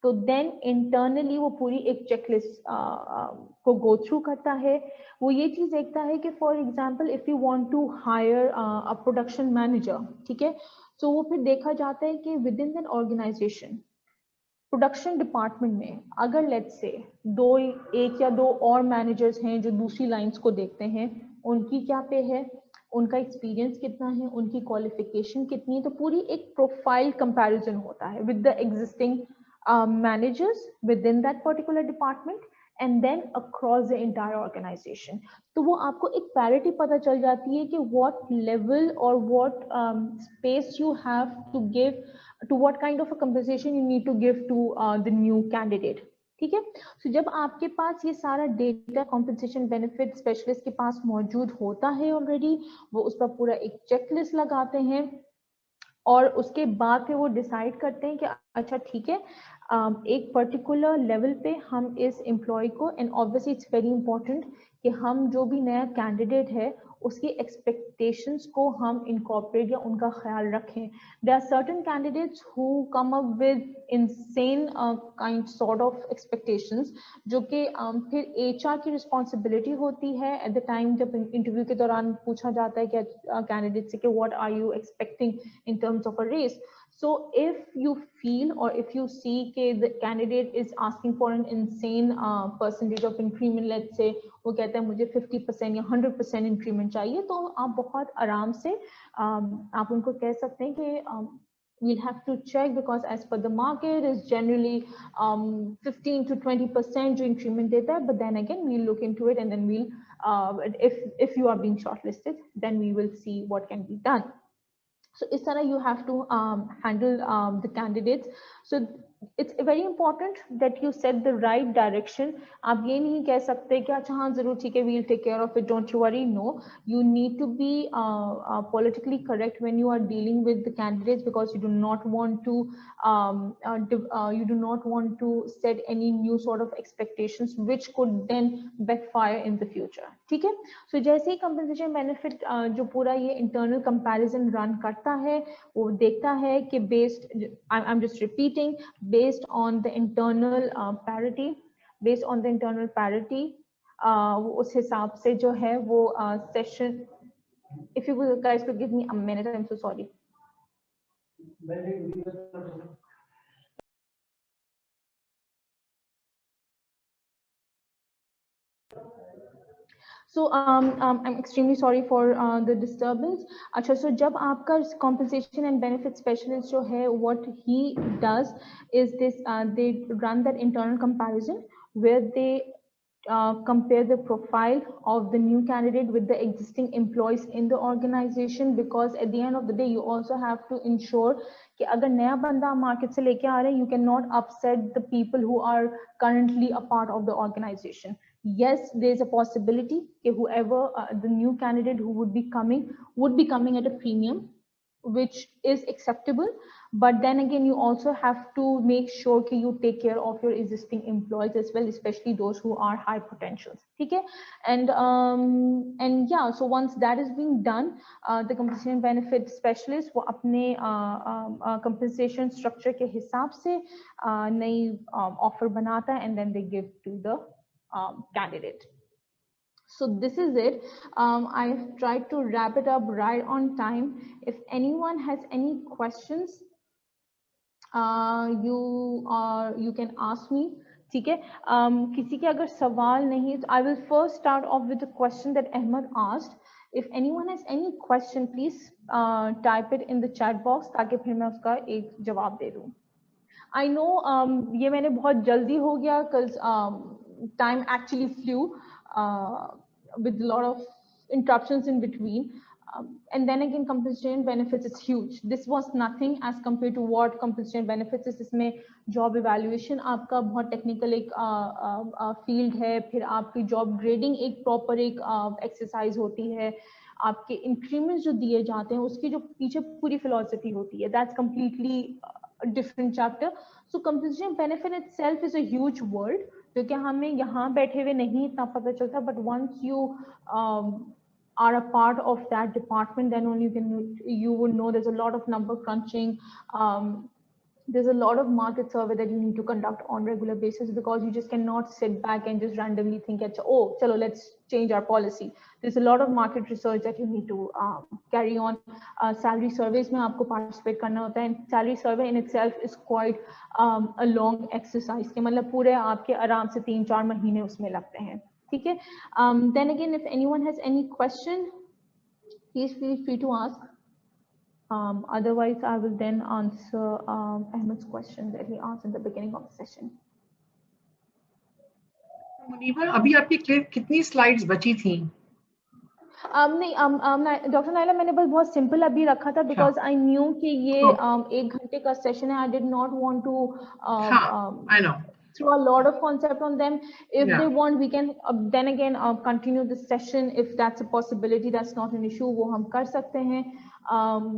तो then internally वो पूरी एक checklist को go through करता है। वो ये चीज देखता है कि for example if you want to hire a production manager, ठीक है, तो वो फिर देखा जाता है कि within that organization production department में अगर लेट्स से एक या दो और मैनेजर्स हैं जो दूसरी लाइंस को देखते हैं, उनकी क्या पे है, उनका एक्सपीरियंस कितना है, उनकी क्वालिफिकेशन कितनी है, तो पूरी एक प्रोफाइल कंपैरिजन होता है with the existing managers within that particular department and then across the entire organization. तो वो आपको एक पैरिटी पता चल जाती है कि what level or what space you have to give, to what kind of a compensation you need to give to the new candidate, ठीक है। so, जब आपके पास ये सारा डेटा compensation benefit specialist के पास मौजूद होता है ऑलरेडी, वो उस पर पूरा एक चेकलिस्ट लगाते हैं और उसके बाद फिर वो डिसाइड करते हैं कि अच्छा ठीक है, एक पर्टिकुलर लेवल पे हम इस एम्प्लॉय को, and obviously it's very important कि हम जो भी नया कैंडिडेट है उसकी expectations को हम incorporate या उनका ख्याल रखें. There are certain candidates who come up with insane kind sort of expectations जो कि फिर HR की responsibility होती है at the time जब interview के दौरान पूछा जाता है कि candidate से कि what are you expecting in terms of a raise. So if you feel or if you see that the candidate is asking for an insane percentage of increment, let's say वो कहता है मुझे 50% या 100% increment चाहिए, तो आप बहुत आराम से आप उनको कह सकते हैं कि we'll have to check because as per the market is generally 15 to 20% जो increment देता है, but then again we'll look into it and then we'll if you are being shortlisted, then we will see what can be done. So is तरह you have to handle the candidates. So it's very important that you set the right direction. आप ये नहीं कह सकते कि अच्छा हाँ जरूर ठीक है, we'll take care of it, don't you worry. No, you need to be politically correct when you are dealing with the candidates because you do not want to set any new sort of expectations which could then backfire in the future. ठीक है? So जैसे ही compensation benefit जो पूरा ये internal comparison run करता है, वो देखता है कि based, I'm just repeating, based on the internal parity, उस हिसाब से जो है वो session. If you guys could give me a minute, I'm so sorry. So I'm extremely sorry for the disturbance. अच्छा, so जब आपका compensation and benefit specialist जो है, what he does is this: they run that internal comparison where they compare the profile of the new candidate with the existing employees in the organization, because at the end of the day you also have to ensure कि अगर नया बंदा market से लेके आ रहे हैं, you cannot upset the people who are currently a part of the organization. Yes, there is a possibility that whoever the new candidate who would be coming at a premium, which is acceptable. But then again, you also have to make sure that you take care of your existing employees as well, especially those who are high potentials. Okay, and yeah, so once that is being done, the compensation benefit specialist वो अपने compensation structure के हिसाब से नई offer बनाता है, and then they give to the candidate. So this is it. I have tried to wrap it up right on time. If anyone has any questions, you can ask me. ठीक है? किसी के अगर सवाल नहीं, I will first start off with the question that Ahmed asked. If anyone has any question, please type it in the chat box ताकि फिर मैं उसका एक जवाब दे दूँ. I know ये मैंने बहुत जल्दी हो गया because time actually flew with a lot of interruptions in between. And then again, compensation benefits is huge. This was nothing as compared to what compensation benefits is. इसमें job evaluation आपका बहुत technical एक field है, फिर आपकी job grading एक proper एक exercise होती है, आपके increments जो दिए जाते हैं उसकी जो पीछे पूरी philosophy होती है, that's completely a different chapter. So compensation benefit itself is a huge word, क्योंकि हमें यहाँ बैठे हुए नहीं इतना पता चलता, but once you are a part of that department, then only you will know there's a lot of number crunching. There's a lot of market survey that you need to conduct on regular basis, because you just cannot sit back and just randomly think, oh, chalo, let's change our policy. There's a lot of market research that you need to carry on. Salary surveys में आपको participate करना होता है, and salary survey in itself is quite a long exercise. कि मतलब पूरे आपके आराम से 3-4 महीने उसमें लगते हैं. ठीक है? Then again, if anyone has any question, please feel free to ask. Otherwise, I will then answer Ahmed's question that he asked in the beginning of the session. Muniba, अभी आपकी कितनी स्लाइड्स बची थी? नहीं, डॉक्टर नायला, मैंने बस बहुत सिंपल अभी रखा था because I knew कि ये 1 घंटे का सेशन है. I did not want to. I know. throw a lot of concept on them. If Yeah. they want, we can then again continue this session if that's a possibility. That's not an issue. वो हम कर सकते हैं.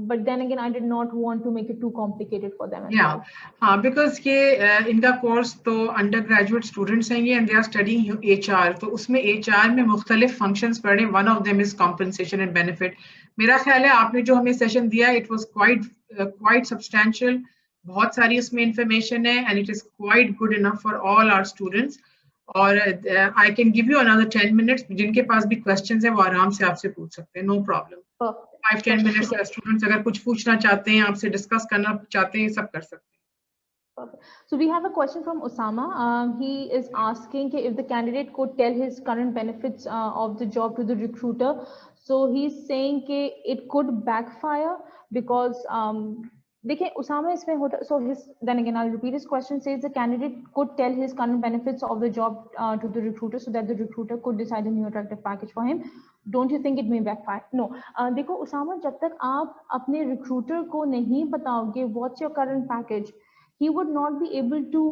But then again, I did not want to make it too complicated for them as Yeah. well. हाँ, because ये इनका course तो undergraduate students हैं ये, and they are studying HR. तो उसमें HR में मुख्तलिफ फंक्शंस पढ़े. One of them is compensation and benefit. मेरा ख्याल है आपने जो हमें सेशन दिया, इट वाज क्वाइट सब्सटैंशियल. बहुत सारी उसमें इंफॉर्मेशन है, and it is quite good enough for all our students. और I can give you another 10 minutes. जिनके पास भी क्वेश्चंस है वो आराम से आपसे पूछ सकते हैं, नो प्रॉब्लम. 5-10 मिनट्स स्टूडेंट्स अगर कुछ पूछना चाहते हैं, आपसे डिस्कस करना चाहते हैं, सब कर सकते हैं. Perfect. So we have a question from Osama. He is asking if the candidate could tell his current benefits of the job to the recruiter. So he's saying it could backfire because देखिए Osama इसमें होता. So then again I'll repeat his question. Says the candidate could tell his current benefits of the job to the recruiter so that the recruiter could decide a new attractive package for him. Don't you think it may backfire? No. देखो Osama, जब तक आप अपने recruiter को नहीं बताओगे what's your current package, he would not be able to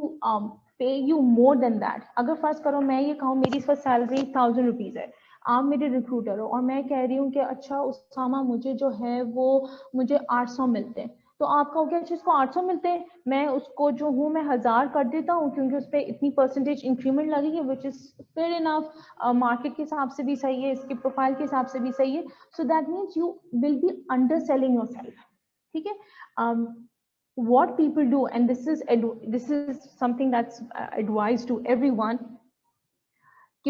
pay you more than that. अगर first करो मैं ये कहूँ मेरी इस वक्त सैलरी 1000 रुपीज है, आप मेरे रिक्रूटर हो और मैं कह रही हूँ कि अच्छा उसामा मुझे जो है वो मुझे 800 मिलते हैं, तो आप कहोगे अच्छा इसको 800 मिलते हैं, मैं उसको जो हूँ मैं 1000 कर देता हूँ क्योंकि उस पर इतनी परसेंटेज इंक्रीमेंट लगेगी, which is fair enough, market के हिसाब से भी सही है, इसके प्रोफाइल के हिसाब से भी सही है. So that means you will be under selling your self. ठीक है. What people do, and this is something that's advised to everyone,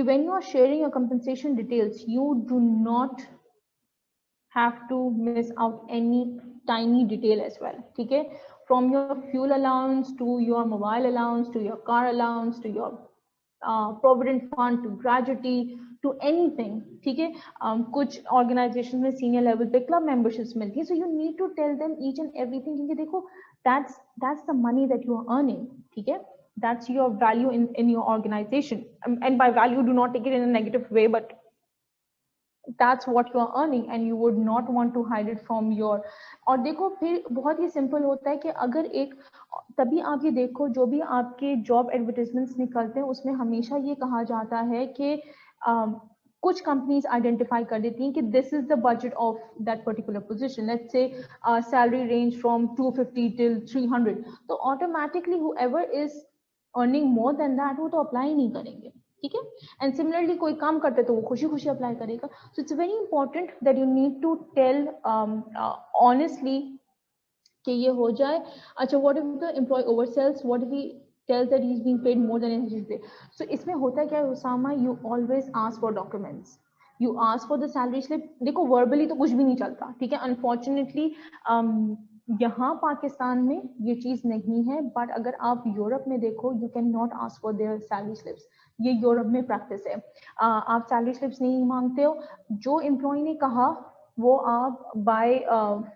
when you are sharing your compensation details, you do not have to miss out any tiny detail as well. Okay, from your fuel allowance to your mobile allowance to your car allowance to your provident fund to gratuity to anything. ठीक है. कुछ organization में senior level पे club memberships मिलती है, so you need to tell them each and everything, क्योंकि देखो that's the money that you are earning. ठीक है. That's your value in your organization, and by value do not take it in a negative way, but that's what you are earning and you would not want to hide it from your. और देखो फिर बहुत ही simple होता है कि अगर एक तभी आप ये देखो जो भी आपके जॉब एडवर्टाइजमेंट्स निकलते हैं उसमें हमेशा ये कहा जाता है कि कुछ कंपनीज आइडेंटिफाई कर देती हैं कि this is the budget of that particular position, let's say salary range from 250 till 300, तो automatically whoever is earning more than that वो तो अप्लाई नहीं करेंगे. ठीक है. एंड सिमिलरली कोई काम करते तो वो खुशी खुशी अप्लाई करेगा. So it's very important that you need to tell honestly कि ये हो जाए. अच्छा, what if the employ oversells, what if he tells that he's being paid more than he is paid. So इसमें होता है क्या Usama, you always ask for documents, you ask for the salary slip. देखो verbally तो कुछ भी नहीं चलता. ठीक है. Unfortunately यहाँ पाकिस्तान में ये चीज नहीं है, बट अगर आप यूरोप में देखो you cannot ask for their salary slips. ये यूरोप में प्रैक्टिस है. आप सैलरी स्लिप्स नहीं मांगते हो, जो एम्प्लॉय ने कहा वो आप बाय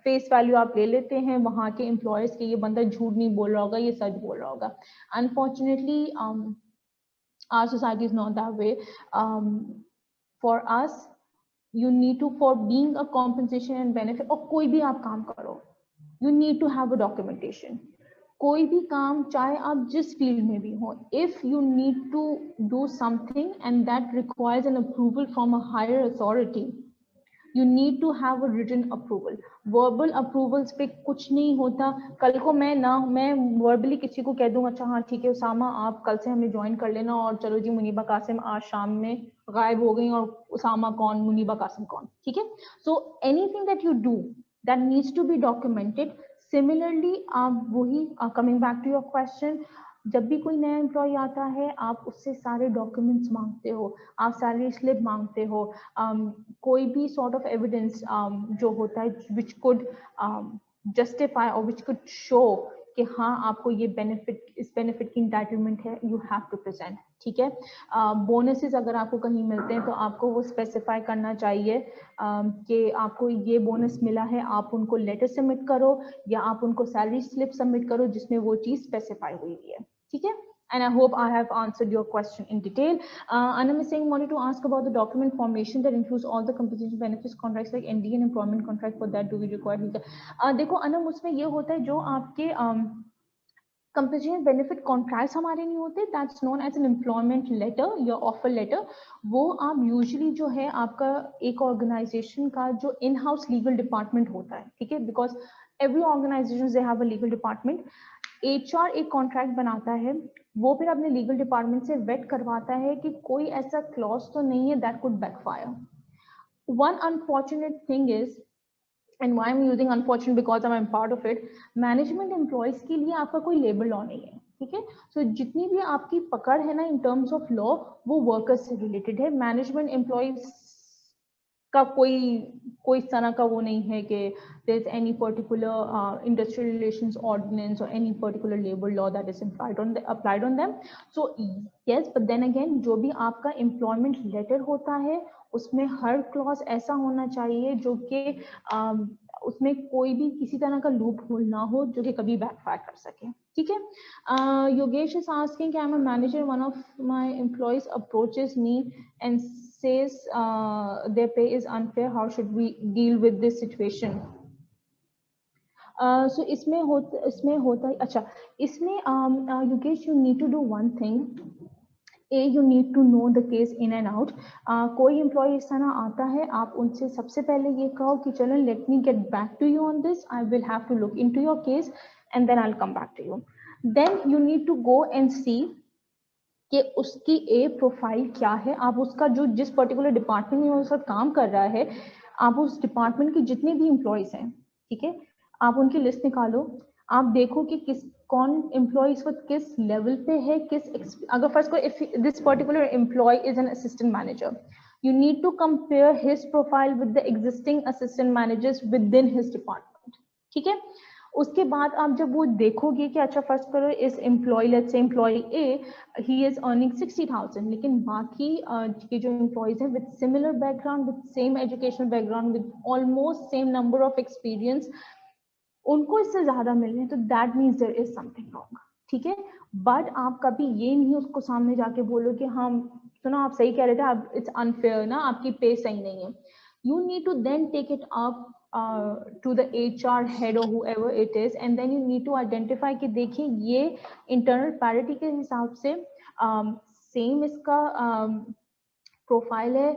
फेस वैल्यू आप ले लेते हैं वहाँ के एम्प्लॉयर्स के, ये बंदा झूठ नहीं बोल रहा होगा, ये सच बोल रहा होगा. Unfortunately our society is not that way. For us you need to, for being a compensation and benefit, और कोई भी आप काम करो you need to have a documentation. कोई भी काम चाहे आप जिस फील्ड में भी हो, if you need to do something and that requires an approval from a higher authority, you need to have a written approval. verbal approvals पे कुछ नहीं होता. कल को मैं verbally किसी को कह दूंगा अच्छा हाँ ठीक है उसामा आप कल से हमें ज्वाइन कर लेना, और चलो जी मुनीबा कासिम आज शाम में गायब हो गई और उसामा कौन, मुनीबा कासिम कौन. ठीक है. so anything that you do that needs to be documented. similarly आप वही coming back to your question, जब भी कोई नया एम्प्लॉय आता है आप उससे सारे डॉक्यूमेंट्स मांगते हो, आप सैलरी स्लिप मांगते हो, कोई भी सॉर्ट ऑफ एविडेंस जो होता है विच कुड जस्टिफाई और विच कुड शो कि हाँ आपको ये बेनिफिट, इस बेनिफिट की इंटाइटलमेंट है, यू हैव टू प्रेजेंट. ठीक है. बोनसेस अगर आपको कहीं मिलते हैं तो आपको वो स्पेसिफाई करना चाहिए कि आपको ये बोनस मिला है, आप उनको लेटर सबमिट करो या आप उनको सैलरी स्लिप सबमिट करो जिसमें वो चीज स्पेसिफाई हुई है. ठीक है. And I hope I have answered your question in detail. Anam is saying, wanted to ask about the document formation that includes all the compensation benefits contracts like ND and employment contract. For that, do we require? देखो अनम, उसमें ये होता है जो आपके compensation benefit contracts हमारे नहीं होते, that's known as an employment letter या ऑफर लेटर। वो आप यूजुअली जो है आपका एक ऑर्गेनाइजेशन का जो इन हाउस लीगल डिपार्टमेंट होता है, ठीक है, because every organization they have a legal department. HR एक कॉन्ट्रैक्ट बनाता है, वो फिर अपने लीगल डिपार्टमेंट से वेट करवाता है कि कोई ऐसा क्लॉज तो नहीं है that could backfire. One unfortunate thing is, and why I'm using unfortunate because I'm part of it, management employees के लिए आपका कोई लेबर लॉ नहीं है, ठीक है। सो जितनी भी आपकी पकड़ है ना इन टर्म्स ऑफ लॉ, वो वर्कर्स से रिलेटेड है। मैनेजमेंट एम्प्लॉयज का कोई इस तरह का वो नहीं है कि there is any particular industrial relations ordinance or any particular labor law that is applied on them. So yes, but then again जो भी आपका employment letter होता है उसमें हर क्लॉज ऐसा होना चाहिए जो कि उसमें कोई भी किसी तरह का लूप होल ना हो जो कि कभी बैकफायर कर सके, ठीक है। Yogesh is asking, I'm a manager, one of my employees approaches me and says their pay is unfair, how should we deal with this situation? So इसमें होता अच्छा, इसमें Yogesh you need to do one thing. You need to know the case in and out. कोई employ इस तरह आता है, आप उनसे सबसे पहले ये कहो कि चलो let me get back to you on this, I will have to look into your case and then I'll come back to you. Then you need to go and see कि उसकी ए प्रोफाइल क्या है, आप उसका जो जिस particular department में उसका काम कर रहा है, आप उस डिपार्टमेंट के जितने भी एम्प्लॉयज हैं, ठीक है, आप उनकी लिस्ट निकालो, आप देखो कि कौन एम्प्लॉय इस वक्त किस लेवल पे है, अगर फर्स्ट को if this particular employee is an assistant manager, you need to compare his profile with the existing assistant managers within his department, ठीक है। उसके बाद आप जब वो देखोगे कि अच्छा फर्स्ट करो इस employee, let's say employee a he is earning 60,000, लेकिन बाकी के जो एम्प्लॉयज हैं with similar background, with same educational background, with almost same number of experience, उनको इससे ज्यादा मिल रहे हैं, तो that means there is something wrong, ठीक है। बट आप कभी ये नहीं उसको सामने जाके बोलो कि हाँ सुनो आप सही कह रहे थे, आप इट्स अनफेयर ना, आपकी पे सही नहीं है। You need to then take it up to the HR head or whoever it is, and then you need to identify कि देखिए ये internal parity के हिसाब से सेम इसका प्रोफाइल है,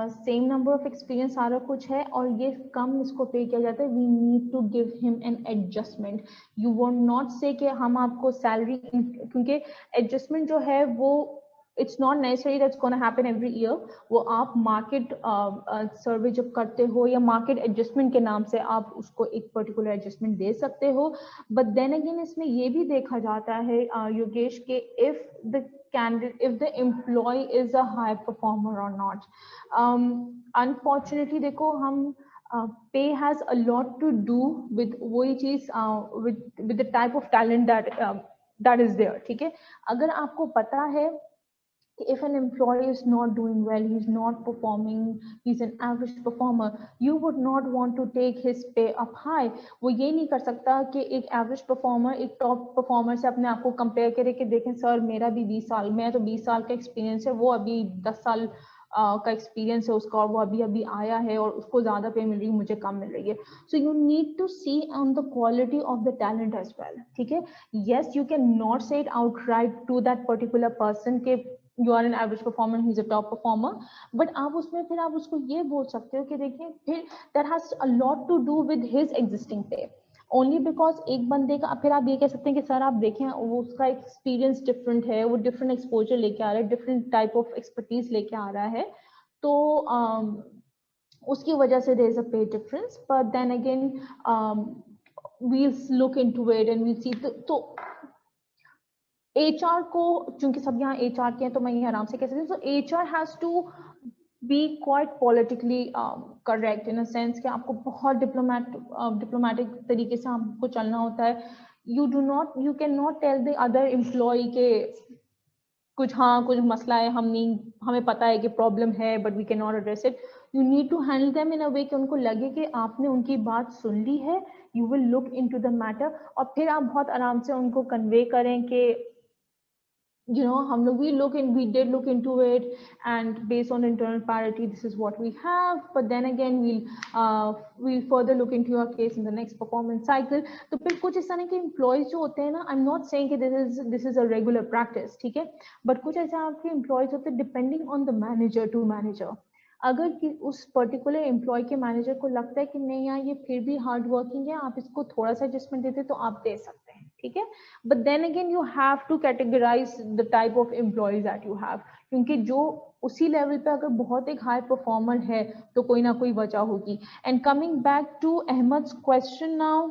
सेम नंबर ऑफ एक्सपीरियंस सारा कुछ है और ये कम इसको पे किया जाता है, we need to give him an adjustment. You won't not say कि हम आपको सैलरी, क्योंकि एडजस्टमेंट जो है वो it's not necessary that's gonna happen every year, वो आप मार्केट सर्वे जब करते हो या मार्केट एडजस्टमेंट के नाम से आप उसको एक पर्टिकुलर एडजस्टमेंट दे सकते हो। बट देन अगेन इसमें ये भी देखा जाता है योगेश के if the employee is a high performer or not. Unfortunately देखो हम pay has a lot to do with वही चीज with the type of talent that is there, ठीक है। अगर आपको पता है if an employee is not doing well, he's not performing, he's an average performer, you would not want to take his pay up high. वो ये नहीं कर सकता कि एक एवरेज परफॉर्मर एक टॉप परफॉर्मर से अपने आप को कंपेयर करे कि देखें सर मेरा भी 20 साल, मैं तो 20 साल का एक्सपीरियंस है, वो अभी 10 साल का एक्सपीरियंस है उसका और वो अभी आया है और उसको ज्यादा पे मिल रही है, मुझे कम मिल रही है। So you need to see on the quality of the talent as well, ठीक है। Yes you can not say it outright to that particular person के you are an average performer, he's a top performer, but आप उसमें फिर आप उसको ये बोल सकते हो कि देखिए फिर that has a lot to do with his existing pay, only because एक बंदे का फिर आप ये कह सकते हैं कि सर आप देखें वो उसका एक्सपीरियंस डिफरेंट है, वो डिफरेंट एक्सपोजर लेके आ रहा है, डिफरेंट टाइप ऑफ एक्सपर्टीज लेके आ रहा है, तो उसकी वजह से there is a pay difference, but then again we'll look into it and we'll see तो HR को, चूंकि सब यहाँ HR के हैं तो मैं ये आराम से कह सकती हूँ, so HR has to be quite politically correct in a sense कि आपको बहुत डिप्लोमेटिक तरीके से आपको चलना होता है। you cannot tell the other employee के कुछ मसला है, हमें पता है कि प्रॉब्लम है but we cannot address it. You need to handle them in a way कि उनको लगे कि आपने उनकी बात सुन ली है, you will look into the matter, और फिर आप बहुत आराम से उनको कन्वे करें कि हम लोग we did look into it, and based on internal parity this is what we have, but then again we'll further look into your case in the next performance cycle. तो फिर कुछ इस तरह के employees जो होते हैं ना, I'm not saying कि this is a regular practice, ठीक है, but कुछ ऐसे आपके employees होते हैं depending on the manager to manager. अगर कि उस पर्टिकुलर एम्प्लॉय के मैनेजर को लगता है कि नहीं यार ये फिर भी हार्ड वर्किंग है, आप इसको थोड़ा सा एडजस्टमेंट देते तो आप दे सकते हैं, ठीक है, but then again you have to categorize the type of employees that you have, क्योंकि जो उसी लेवल पे अगर बहुत एक हाई परफॉर्मर है तो कोई ना कोई वजह होगी. And coming back to Ahmad question now,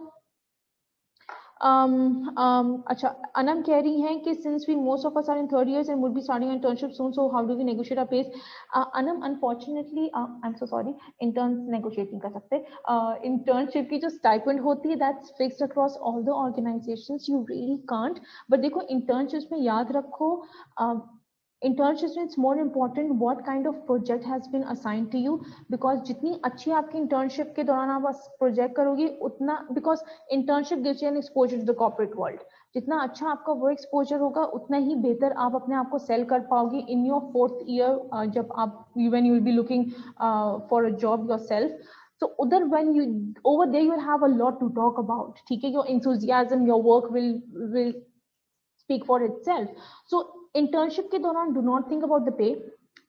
अच्छा अनम कह रही हैं कि since we most of us are in third years and would be starting an internship soon, so how do we negotiate our pays? Anam unfortunately I'm so sorry, interns negotiate नहीं कर सकते. Internship की जो stipend होती है that's fixed across all the organizations, you really can't. but देखो internships में याद रखो, internships में it's more important what kind of project has been assigned to you, because जितनी अच्छी आपकी internship के दौरान आप project करोगी उतना, because internship gives you an exposure to the corporate world, जितना अच्छा आपका वो exposure होगा उतना ही बेहतर आप अपने आप को sell कर पाओगे in your 4th year, जब आप when you will be looking for a job yourself. So उधर when you over there you will have a lot to talk about, ठीक है, your enthusiasm, your work will speak for itself. So internship के दौरान do not think about the pay,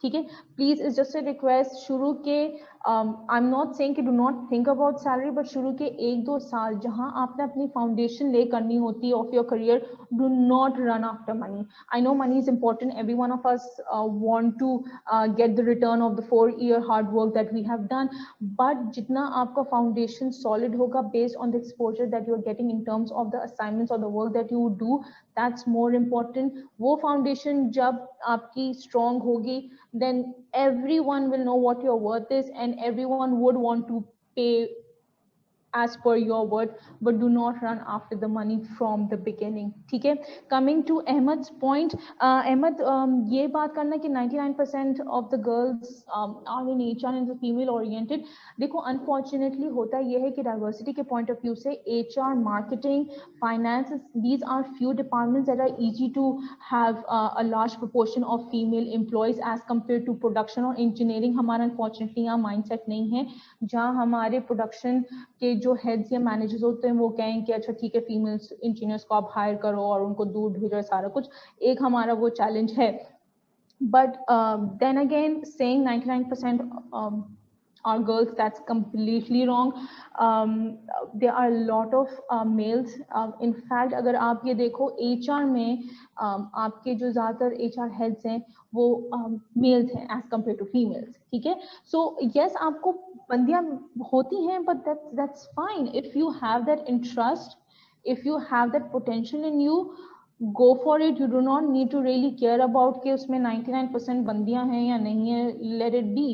ठीक है, please is just a request, शुरू के I'm not saying कि do not think about salary, but शुरू के 1-2 साल जहां आपने अपनी फाउंडेशन ले करनी होती है of your career, do not run after money. I know money is important, every one of us want to get the return of the 4-year hard work that we have done, but जितना आपका foundation solid होगा based on the exposure that you are getting in terms of the assignments or the work that you do, that's more important. वो foundation जब आपकी strong होगी, then everyone will know what your worth is and everyone would want to pay as per your word, but do not run after the money from the beginning, ठीक है. Coming to Ahmed's point, Ahmed, ये बात करना कि 99% of the girls are in HR and the female oriented, देखो unfortunately होता ये है कि diversity के point of view से HR, marketing, finance, these are few departments that are easy to have a large proportion of female employees as compared to production और engineering. हमारा unfortunately यहाँ mindset नहीं है जहाँ हमारे production के जो हेड्स या मैनेजर्स होते हैं वो कहें कि अच्छा ठीक है फीमेल इंजीनियर्स को आप हायर करो और उनको दूर भेजो, सारा कुछ एक हमारा वो चैलेंज है. But then again saying 99% are girls, that's completely wrong. There are a lot of males. In fact अगर आप ये देखो HR में आपके जो ज़्यादातर HR heads हैं वो males हैं as compared to females, ठीक है. So yes आपको बंदियां होती हैं, but that's fine. If you have that interest, if you have that potential in you, go for it. You do not need to really care about कि उसमें 99% बंदियां हैं या नहीं है. Let it be.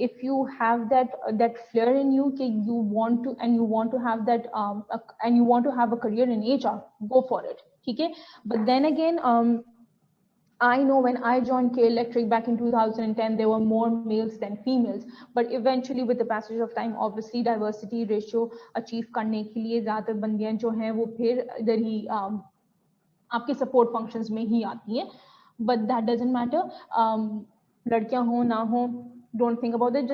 If you have that flair in you कि you want to have that and you want to have a career in HR, go for it, ठीक है. But then again I know when I joined K Electric back in 2010, there were more males than females. But eventually, with the passage of time, obviously diversity ratio achieve करने के लिए ज़्यादातर बंदियां जो हैं वो फिर इधर ही आपके support functions में ही आती हैं. But that doesn't matter. लड़कियां हो ना हो, don't think about it.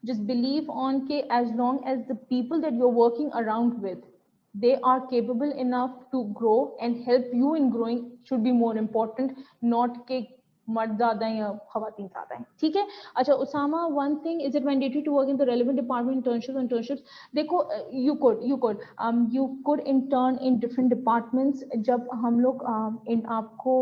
Just believe on के as long as the people that you're working around with, they are capable enough to grow and help you in growing, should be more important, not के मर्द ज़्यादा हैं या ख़वातीन ज़्यादा हैं, ठीक है. अच्छा Usama, one thing, is it mandatory to work in the relevant department? Internships देखो you could intern in different departments. जब हम लोग आपको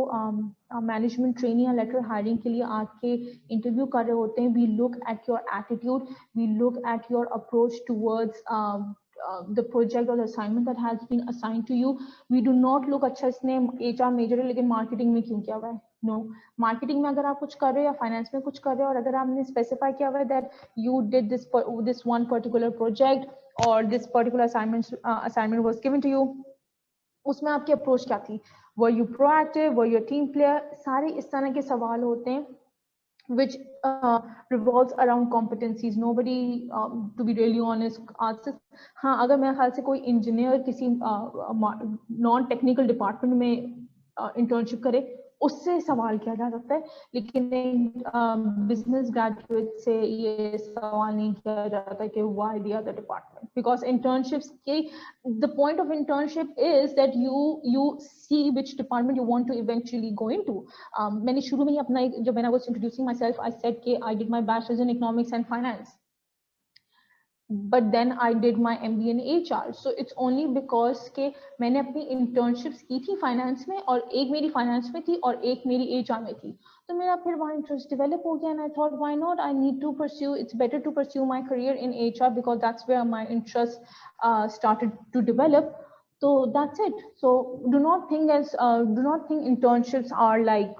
मैनेजमेंट ट्रेनिंग या लेटर हायरिंग के लिए आके इंटरव्यू कर रहे होते हैं, we look at your attitude, we look at your approach towards the project or the assignment that has been assigned to you. We do not look अच्छा इसने HR मेजर है लेकिन मार्केटिंग में क्यों किया हुआ है. No, मार्केटिंग में अगर आप कुछ कर रहे हो या फाइनेंस में कुछ कर रहे हो और अगर आपने स्पेसिफाई किया हुआ है that you did this one particular project or this particular assignment was given to you, उसमें आपकी अप्रोच क्या थी? Were you proactive? Were you a team player? सारे इस तरह के सवाल होते हैं which revolves around competencies. Nobody, to be really honest, asks. हाँ, अगर मेरे ख्याल से कोई इंजीनियर किसी नॉन टेक्निकल डिपार्टमेंट में इंटर्नशिप करे उससे सवाल किया जा सकता है, लेकिन बिजनेस ग्रेजुएट से ये सवाल नहीं किया जाता कि why the other department, because internships के the point of internship is that you see which department you want to eventually go into. मैंने शुरू में ही अपना जब when I was introducing myself I said कि I did my bachelor's in economics and finance, but then I did my MBA in HR. So it's only because के मैंने अपनी internships की थी finance में, और एक मेरी finance में थी और एक मेरी HR में थी, तो मेरा फिर वहाँ interest develop हो गया, and I thought why not, I need to pursue, it's better to pursue my career in HR because that's where my interest started to develop. So that's it. So do not think internships are like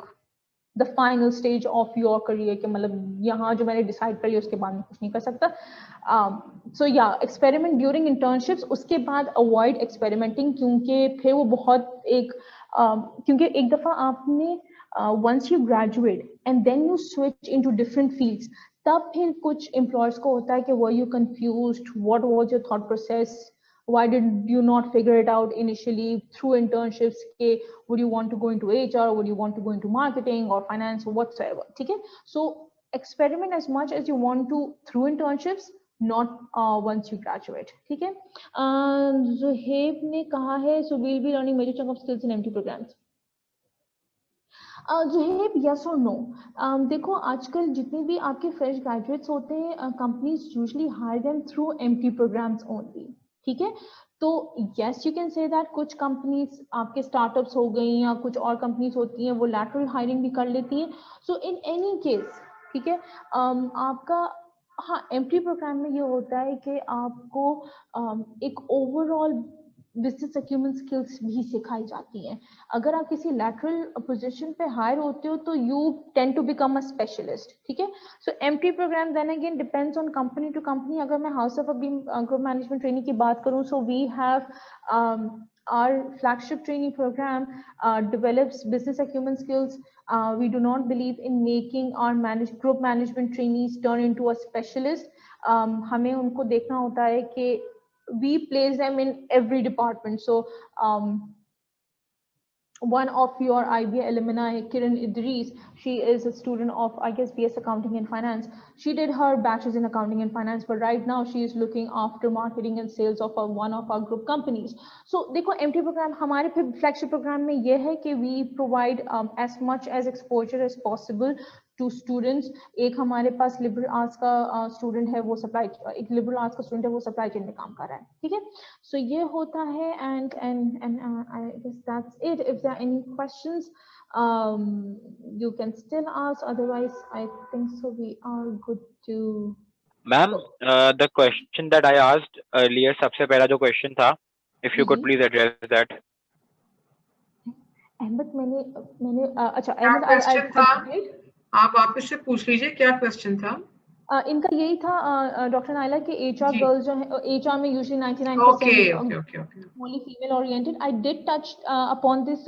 the final stage of your career के मतलब यहाँ जो मैंने decide कर लिया उसके बाद में कुछ नहीं कर सकता. So yeah, experiment during internships, उसके बाद avoid experimenting क्योंकि फिर वो बहुत क्योंकि एक दफा आपने once you graduate and then you switch into different fields, तब फिर कुछ employers को होता है कि were you confused, what was your thought process, why did you not figure it out initially through internships, would you want to go into HR, or would you want to go into marketing or finance or whatsoever. ठीक है, so experiment as much as you want to through internships, not once you graduate. ठीक है, Zuhaib ने कहा है so we'll be learning major chunk of skills in MT programs. Zuhaib, yes or no? देखो आजकल जितने भी आपके फ्रेश ग्रेजुएट्स होते हैं, companies usually hire them through MT programs only. ठीक है, तो yes you can say that कुछ कंपनीज आपके स्टार्टअप्स हो गई या कुछ और कंपनीज होती हैं वो लैटरल हायरिंग भी कर लेती हैं. सो इन एनी केस ठीक है, आपका हाँ MT प्रोग्राम में ये होता है कि आपको एक ओवरऑल बिजनेस अक्यूमेंट स्किल्स भी सिखाई जाती हैं. अगर आप किसी लैटरल पोजीशन पे हायर होते हो तो you tend to become a specialist. ठीक है, so MT program then again depends on company to company. अगर मैं house of group management training की बात करूं, so we have our flagship training program develops business acumen skills. We do not believe in making our group management trainees turn into a specialist. हमें उनको देखना होता है कि we place them in every department. So one of your IBA alumni, Kiran Idris, she is a student of, I guess, BS Accounting and Finance. She did her bachelor's in Accounting and Finance, but right now she is looking after marketing and sales of one of our group companies. So देखो MT program हमारे flagship program में ये है कि we provide as much as exposure as possible to students. एक हमारे पास liberal arts का student है, वो एक लिबरल आर्ट्स का स्टूडेंट है, वो सप्लाई चेन में काम कर रहा है. ठीक है, सो ये होता है. And I guess that's it. If there are any questions, you can still ask. Otherwise, I think so we are good to. Ma'am, the question that I asked earlier, सबसे पहला जो question था, if you could please address that. Ahmad मैंने अच्छा Ahmad question था, आप वापस से पूछ लीजिए क्या क्वेश्चन था. इनका यही था डॉक्टर नायला कि HR गर्ल्स जो है, HR में usually 99% only female oriented. I did touch upon this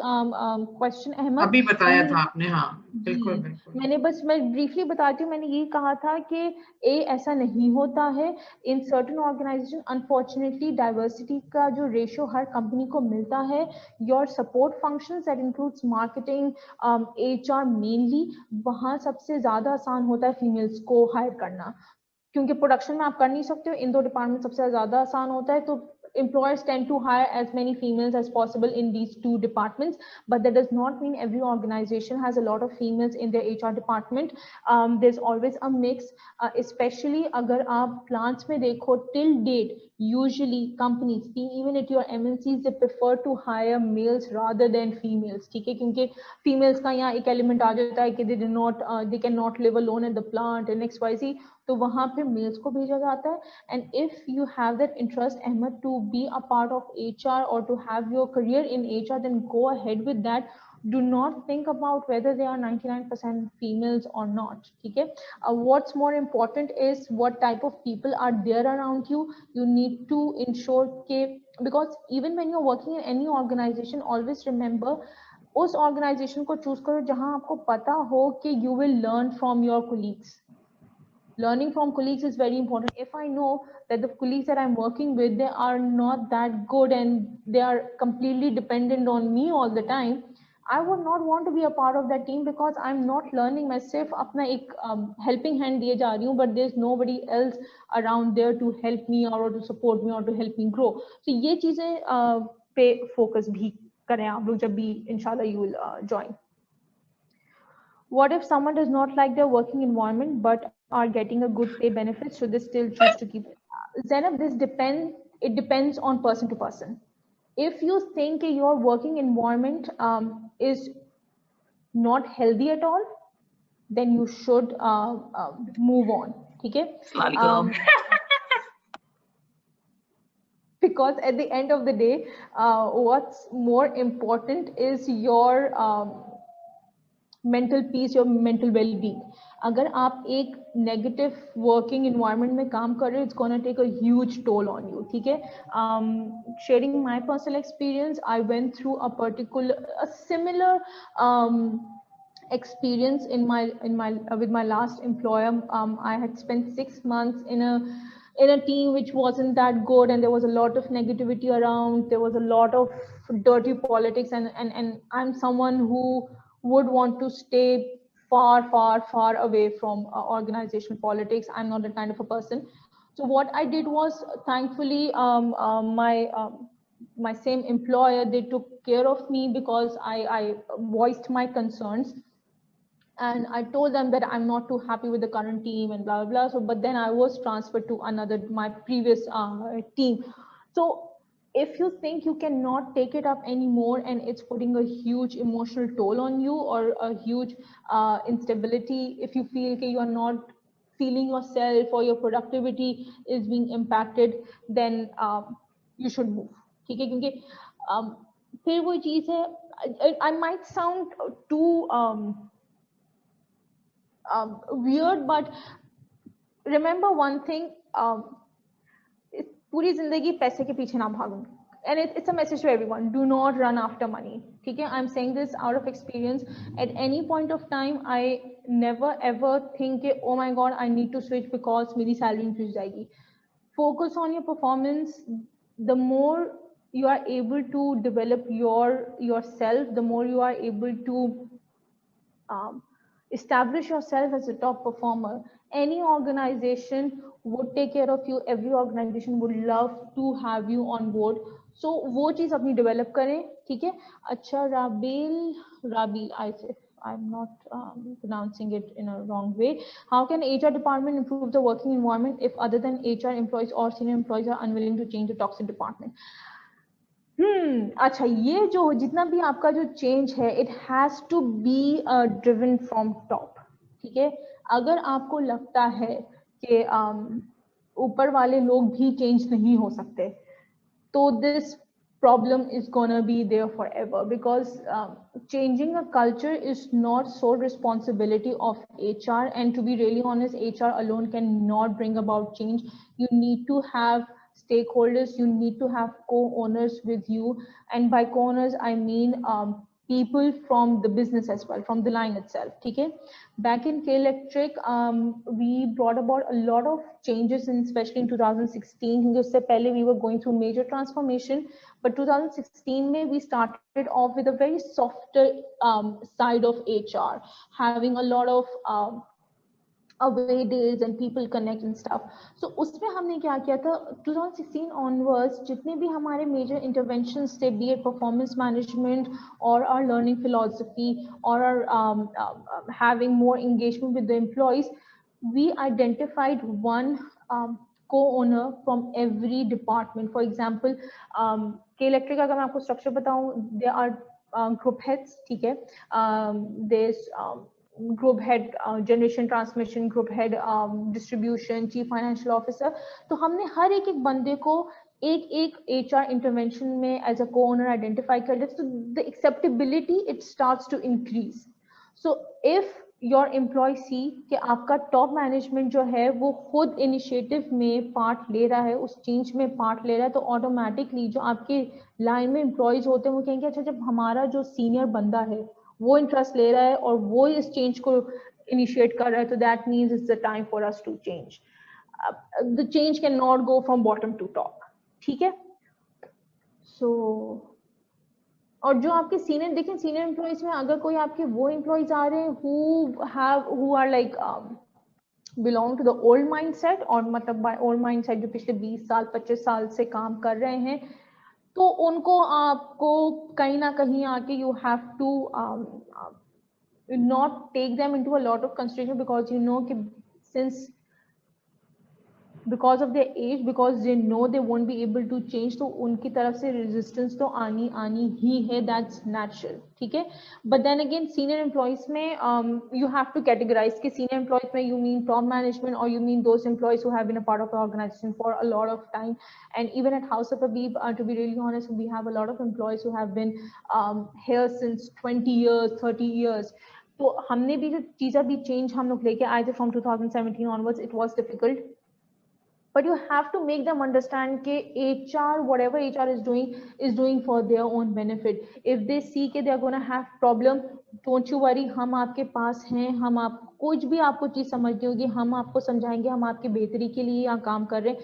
question Ahmad, अभी बताया था आपने. हाँ बिल्कुल. मैं ब्रीफली बताती हूँ. मैंने ये कहा था कि ऐसा नहीं होता है. In certain organization unfortunately diversity का जो रेशियो हर कंपनी को मिलता है, your support functions that includes marketing, HR mainly, वहाँ सबसे ज्यादा आसान होता है फीमेल्स को हायर करना, क्योंकि प्रोडक्शन में आप कर नहीं सकते हो. इन दो डिपार्टमेंट सबसे ज्यादा आसान होता है, तो employers tend to hire as many females as possible in these two departments, but that does not mean every organization has a lot of females in their HR department. There's always a mix, especially अगर आप plants में देखो till date, usually companies, even at your MNCs, they prefer to hire males rather than females. ठीक है, क्योंकि females का यहाँ एक element आ जाता है कि they cannot live alone at the plant and XYZ, तो वहाँ पे मेल्स को भेजा जाता है. And if you have that interest Ahmad to be a part of HR or to have your career in HR, then go ahead with that. Do not think about whether they are 99% females or not. ठीक है, what's more important is what type of people are there around you. You need to ensure के, because even when you're working in any organization, always remember उस organization को choose करो जहाँ आपको पता हो कि you will learn from your colleagues. Learning from colleagues is very important. If I know that the colleagues that I'm working with, they are not that good and they are completely dependent on me all the time, I would not want to be a part of that team because I'm not learning. मैं सिर्फ अपना एक helping hand दिए जा रही हूँ, but there's nobody else around there to help me or to support me or to help me grow. So ये चीजें पे focus भी करें आप लोग जब भी इंशाल्लाह you will join. What if someone does not like their working environment but are getting a good pay benefits? Should they still choose to keep it? Zainab, it depends on person to person. If you think your working environment is not healthy at all, then you should move on. Okay? Because at the end of the day, what's more important is your mental peace, your mental well-being. अगर आप एक negative working environment में काम कर रहे हो, it's gonna take a huge toll on you. ठीक है? Sharing my personal experience, I went through a similar experience with my last employer. I had spent 6 months in a team which wasn't that good, and there was a lot of negativity around. There was a lot of dirty politics, and I'm someone who would want to stay far away from organizational politics. I'm not that kind of a person. So what I did was, thankfully, my same employer, they took care of me because I voiced my concerns. And I told them that I'm not too happy with the current team and blah, blah, blah. So, but then I was transferred to my previous team. So if you think you cannot take it up anymore and it's putting a huge emotional toll on you or a huge instability, if you feel that you are not feeling yourself or your productivity is being impacted, then you should move. Okay? Because फिर वो चीज़ है, I might sound too weird, but remember one thing, पूरी जिंदगी पैसे के पीछे ना भागो. And it's a message to everyone: do not run after money. Okay? I'm saying this out of experience. At any point of time, I never ever think, oh my God, I need to switch because मेरी salary increase जाएगी. Focus on your performance. The more you are able to develop yourself, the more you are able to establish yourself as a top performer. Any organization would take care of you. Every organization would love to have you on board. So वो चीज अपनी develop करें. ठीक है? अच्छा, Rabil, I'm not pronouncing it in a wrong way. How can HR department improve the working environment if other than HR employees or senior employees are unwilling to change the toxic department? अच्छा, ये जो जितना भी आपका जो change है, it has to be driven from top. ठीक है? अगर आपको लगता है कि ऊपर वाले लोग भी चेंज नहीं हो सकते, तो this problem is gonna be there forever, because changing a culture is not sole responsibility of HR. And to be really honest, HR alone cannot bring about change. You need to have stakeholders, you need to have co-owners with you, and by co-owners I mean people from the business as well, from the line itself. Okay? Back in K-Electric, we brought about a lot of changes, especially in 2016. उससे पहले we were going through major transformation, but 2016 में we started off with a very softer side of HR, having a lot of away days and people connect and stuff. So उसमें हमने क्या किया था, 2016 onwards जितने भी हमारे major interventions थे, be it performance management or our learning philosophy or our having more engagement with the employees, we identified one co-owner from every department. For example, K-Electric का अगर मैं आपको structure बताऊं, there are group heads. ठीक है? There's group head generation transmission, group head distribution, chief financial officer. तो हमने हर एक बंदे को एक HR intervention में as a co-owner identify कर लिया. So the acceptability, it starts to increase. So if your employee see कि आपका top management जो है वो खुद initiative में part ले रहा है, उस change में part ले रहा है, तो automatically जो आपके line में employees होते हैं वो कहेंगे अच्छा, जब हमारा जो senior बंदा है वो इंटरेस्ट ले रहा है और वो इस चेंज को इनिशिएट कर रहा है, तो that means it's the time for us to change. The change can not go from bottom to top. ठीक है? सो और जो आपके सीनियर देखें, सीनियर एम्प्लॉयज में अगर कोई आपके वो एम्प्लॉयज आ रहे हैं who are like belong to the old mindset, और मतलब by old mindset जो पिछले 20 साल 25 साल से काम कर रहे हैं, तो उनको आपको कहीं ना कहीं आके you have to not take them into a lot of consideration, because you know कि since because of their age, because they know they won't be able to change, तो उनकी तरफ से resistance तो आनी ही है, that's natural, ठीक है. But then again senior employees में you have to categorize कि senior employees में you mean top management, or you mean those employees who have been a part of the organization for a lot of time. And even at House of Habib, to be really honest, we have a lot of employees who have been here since 20 years 30 years. तो हमने भी जो चीज़ें भी change हम लोग लेके आए थे from 2017 onwards, it was difficult. But you have to make them understand that HR, whatever HR is doing for their own benefit. If they see that they are going to have problem, don't you worry, हम आपके पास हैं, हम आप कुछ भी आपको चीज समझनी होगी, हम आपको समझाएंगे, हम आपके बेहतरी के लिए यहाँ काम कर रहे हैं.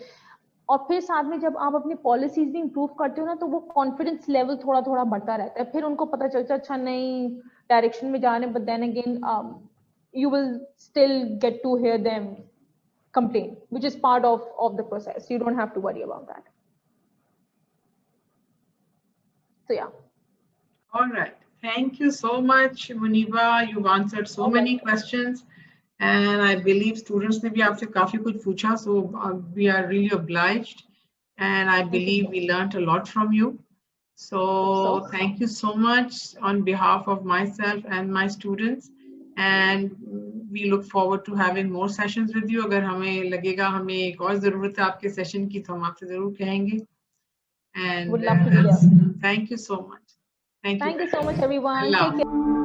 और फिर साथ में जब आप अपनी पॉलिसीज भी इंप्रूव करते हो ना, तो वो कॉन्फिडेंस लेवल थोड़ा थोड़ा बढ़ता रहता है. फिर उनको पता चलता है अच्छा नई डायरेक्शन में जा रहे हैं, but then again you will still get to hear them complain, which is part of the process. You don't have to worry about that. So yeah. All right. Thank you so much, Muneeba. You've answered so many questions, and I believe students ने भी आपसे काफी कुछ पूछा. So we are really obliged, and I believe we learned a lot from you. So thank you so much on behalf of myself and my students, and we look forward to having more sessions with you. अगर हमें लगेगा हमें एक और जरूरत है आपके session की, तो हम आपसे जरूर कहेंगे. And would love to be there. Thank you so much. Thank you so much everyone. Take care.